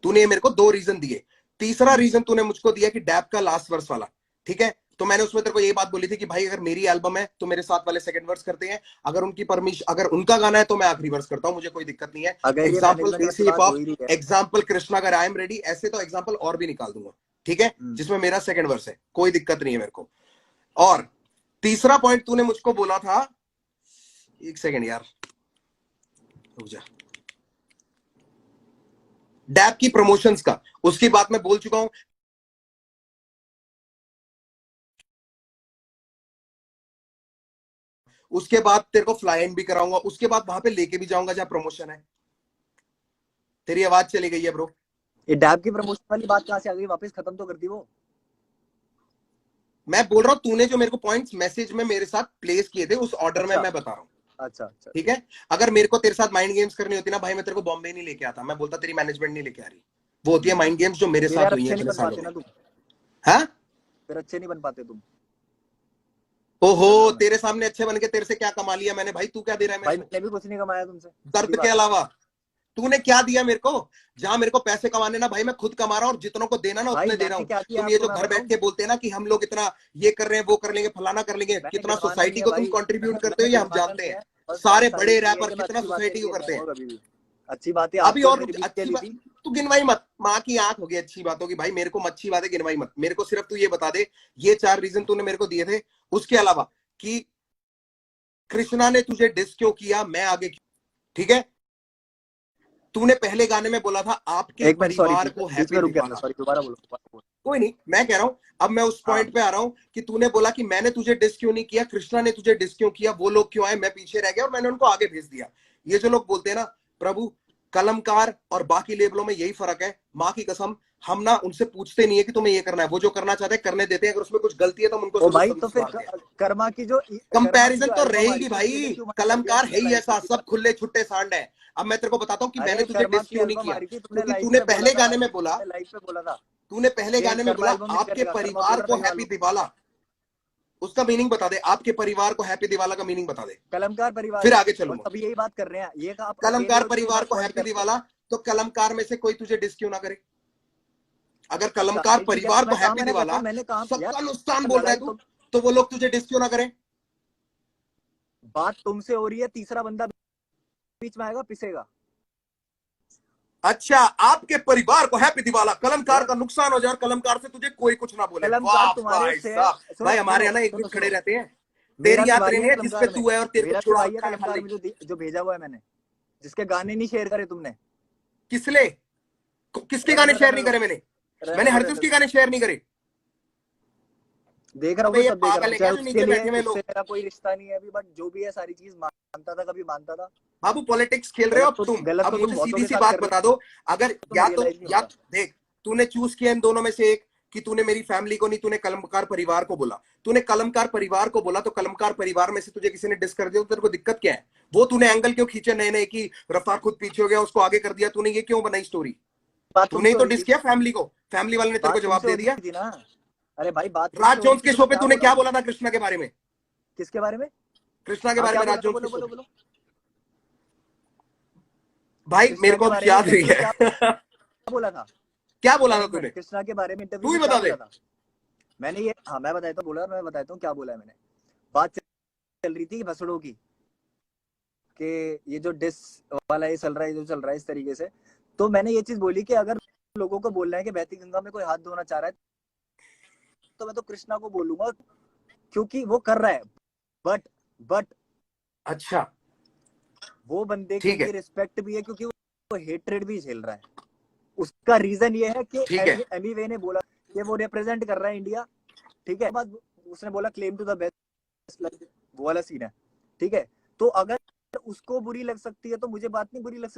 तूने मेरे को 2 रीजन दिए। तीसरा रीजन तूने मुझको दिया कि डैप का लास्ट वर्स वाला, ठीक है, तो मैंने उसमें तेरे को ये बात बोली थी कि भाई अगर मेरी एल्बम है तो मेरे साथ वाले सेकंड वर्स करते हैं, अगर उनकी परमिशन, अगर उनका गाना है तो मैं आखिरी वर्स करता हूं, मुझे कोई दिक्कत नहीं है। अगर ये एग्जाम्पल मैनेजमेंट देसी वाली हिप बात हो हॉप, ही रही है, एग्जाम्पल कृष्णा का आई एम रेडी, ऐसे तो एग्जाम्पल और भी निकाल दूंगा, ठीक है, जिसमें मेरा सेकंड वर्स है, कोई दिक्कत नहीं है मेरे को। और तीसरा पॉइंट तूने मुझको बोला था, एक सेकंड यार रुक जा, डैप की प्रमोशंस का, उसकी बात मैं बोल चुका हूं। उसके बाद तेरे को फ्लाई इन भी कराऊंगा, उसके बाद वहां पे लेके भी जाऊंगा जहां प्रमोशन है। तेरी आवाज चली गई है ब्रो। ये डैब की प्रमोशन वाली बात कहां से आ गई? वापस खत्म तो कर दी वो। मैं बोल रहा हूं तूने जो मेरे को पॉइंट्स मैसेज में मेरे साथ प्लेस किए थे उस ऑर्डर में अच्छा मैं बता रहा हूँ, अच्छा अच्छा। ठीक है। अगर मेरे को तेरे साथ माइंड गेम्स करनी होती ना भाई, मैं तेरे को बॉम्बे नहीं लेके आता, मैं बोलता तेरी मैनेजमेंट नहीं लेके आ रही। वो होती है माइंड गेम्स जो मेरे फिर साथ यार हुई अच्छे है नहीं इतने बन सालों पाते में। ना तुम, हाँ, फिर अच्छे नहीं बन पाते तुम ओहो, इंटरव्यू में। तेरे सामने अच्छे बन के तेरे से क्या कमा लिया मैंने भाई? तू क्या दे रहा है मेरे भाई को मैंने भी कुछ नहीं कमाया तुमसे, सीधी दर्द के बात है। अलावा? तूने क्या दिया मेरे को? जहां मेरे को पैसे कमाने ना भाई, मैं खुद कमा रहा हूँ, और जितनों को देना ना भाई उतने दे रहा मैंने हूँ। क्या किया तुम ये आपको जो मैं घर बैठ बताऊं? के बोलते हैं ना कि हम लोग इतना ये कर रहे हैं, वो कर लेंगे, फलाना कर लेंगे, मैंने कितना गिनवाना नहीं सोसाइटी है को तुम भाई। कंट्रीब्यूट करते हो मैंने ये हम गिनवाना जानते नहीं हैं। है। बस बात सारे सारी बड़े इतनी है रैपर कि मैं कितना अच्छी बातें सोसाइटी को नहीं करते हैं। गिनवाऊंगा कभी भी। अच्छी बातें अभी आपको और हमने रिपीट अच्छी दी बात, थी। तू गिनवाई मत, माँ की आंख हो गई अच्छी बातों की भाई, मेरे को अच्छी बातें गिनवाई मत, मेरे को सिर्फ तू ये बता दे, ये 4 रीजन तूने मेरे को दिए थे, उसके अलावा कि कृष्णा ने तुझे डिस क्यों किया, मैं आगे क्यों, ठीक है। तूने पहले गाने में बोला था आपके एक मिनट, सॉरी, परिवार को बीच में हैप्पी रुक गया था, दिवाला। सॉरी, दोबारा बोलो, दोबारा बोलो। कोई नहीं, मैं कह रहा हूं, अब मैं उस हाँ पॉइंट पे आ रहा हूं कि तूने बोला कि मैंने तुझे डिस क्यों नहीं किया, कृष्णा ने तुझे डिस क्यों किया, वो लोग क्यों आए, मैं पीछे रह गया और मैंने उनको आगे भेज दिया। ये जो लोग बोलते हैं ना प्रभु, कलमकार और बाकी लेबलों में यही फर्क है, माँ की कसम, हम ना उनसे पूछते नहीं है कि तुम्हें ये करना है, वो जो करना चाहते हैं करने देते हैं, अगर उसमें कुछ गलती है तो हम उनको ओ भाई, तो फिर सुधारते हैं। कर्मा की कंपैरिजन जो तो एल्बम आ रहेगी रही थी उसके लिए भाई, क्यों मना कर दिया कलमकार तुमने है ही लाइव पे? ऐसा, सब खुले छुट्टे सांड है। अब मैं तेरे को बताता हूँ कि मैंने अरे तुझे कर्मा डिस की क्यों नहीं एल्बम आ किया, रही थी, तुमने क्योंकि लाइव तूने पे बोला पहले था गाने भाई, में बोला, तुमने लाइव पे बोला था तूने पहले कि गाने में कर्मा बोला एल्बम नहीं आपके करेगा, कर्मा बोल परिवार रहा को था गा हैप्पी लो। दिवाला, उसका मीनिंग बता दे, आपके परिवार को हैप्पी दिवाला का मीनिंग बता दे, कलमकार परिवार फिर को, आगे और चलूंगा। सब यही बात कर रहे हैं, ये का आप अकेले कलमकार हो जो परिवार हर को पॉइंट हैप्पी करते हो। दिवाला, तो कलमकार में से कोई तुझे डिस क्यों ना करे? अगर कलमकार भाई ठीक है, परिवार तो को मैं कहा, हैप्पी मैंने करता दिवाला, हूँ, मैंने कहा यार, सबका नुकसान बोल रहा है लड़ाई तू, तो तो वो लोग तुझे डिस क्यों ना करें? बात तुमसे हो रही है, तीसरा बंदा बीच में आएगा, पिसेगा। अच्छा, आपके परिवार को हैप्पी दिवाला, कलमकार यार का नुकसान हो जाए और कलमकार से तुझे कोई कुछ ना बोले, कलमकार वाह तुम्हारे भाई से, साहब। सुनो भाई हमारे सुनो यहाँ ना एक सुनो जुट खड़े सुनो, रहते हैं, मेरा तेरी भी याद भाई नहीं है है जिसपे कलमकार में, तू है और तेरे को मेरा भी छुड़ा भाई है रखा है कलमकार खाली। में, जो भेजा हुआ है मैंने, जिसके गाने नहीं शेयर करे तुमने। किसले, किसके गाने शेयर रहने नहीं दो, करे मैंने? रहने मैंने दो, हरगिज रहने के दो। गाने शेयर नहीं करे। देख रहा हूँ, अबे मैं ये सब देख रहा पागल हूँ, है क्या चाहे जो उसके नीचे लिए, बैठे हुए उससे लोग? मेरा कोई रिश्ता नहीं है अभी, बट जो भी है सारी चीज मानता था, कभी मानता था। बाबू पॉलिटिक्स खेल रहे हो अब तुम। गलत अब तो तुम मुझे बहुतों सीधी के सी साथ बात कर रहे बता दो, अगर हो, तुम्हें रियलाइज नहीं या होता। देख, तूने चूज किया इन दोनों में से एक, कि तूने मेरी फैमिली को नहीं, तूने कलमकार परिवार को बोला। तूने कलमकार परिवार को बोला तो कलमकार परिवार में से तुझे किसी ने डिस कर दिया तो तेरे को दिक्कत क्या है? वो तूने एंगल क्यों खींचे नए नए कि रफ्तार खुद पीछे हो गया उसको आगे कर दिया, तूने ये क्यों बनाई स्टोरी? बात तूने ही तुमसे हो तो रही डिस थी, किया फैमिली को, फैमिली वाले ने तेरे को बात जवाब तुमसे हो दे रही दिया। थी ना। अरे भाई बात राज तुमसे हो रही जोन्स थी के तो शो मैं पे क्या तूने बोला? क्या बोला था कृष्णा के बारे में? किसके बारे में? कृष्णा के हाँ बारे क्या में बोला राज था, जोन्स के बोलो शो बोलो पे। बोलो। भाई कृष्णा मेरे के को अब बारे में याद नहीं इंटरव्यू में क्या है। बोला था? क्या बोला था एक मिनट, तूने? कृष्णा के बारे में इंटरव्यू तू ही में क्या बता दे। बोला था मैंने? ये हाँ मैं बताता हूँ, बोला, मैं बताता हूँ क्या बोला है मैंने। बात चल रही थी भसड़ों की, कि ये जो डिस वाला ये चल रहा है, जो चल रहा है इस तरीके से, तो मैंने ये चीज बोली कि अगर लोगों को बोलना है कि बहती गंगा में कोई हाथ धोना चाह रहा है, तो मैं तो कृष्णा को बोलूंगा, क्योंकि वो कर रहा है। बट अच्छा वो बंदे के ठीक लिए है, रिस्पेक्ट भी है, क्योंकि वो हेट्रेड भी झेल रहा है। उसका रीजन ये है कि ठीक है, एमी वे ने बोला कि वो रिप्रेजेंट कर रहा है इंडिया, ठीक है। बाद उसने बोला क्लेम टू द बेस्ट, वो वाला सीन है, ठीक है। तो अगर उसको बुरी लग सकती है तो मुझे बात नहीं बुरी लग सकती।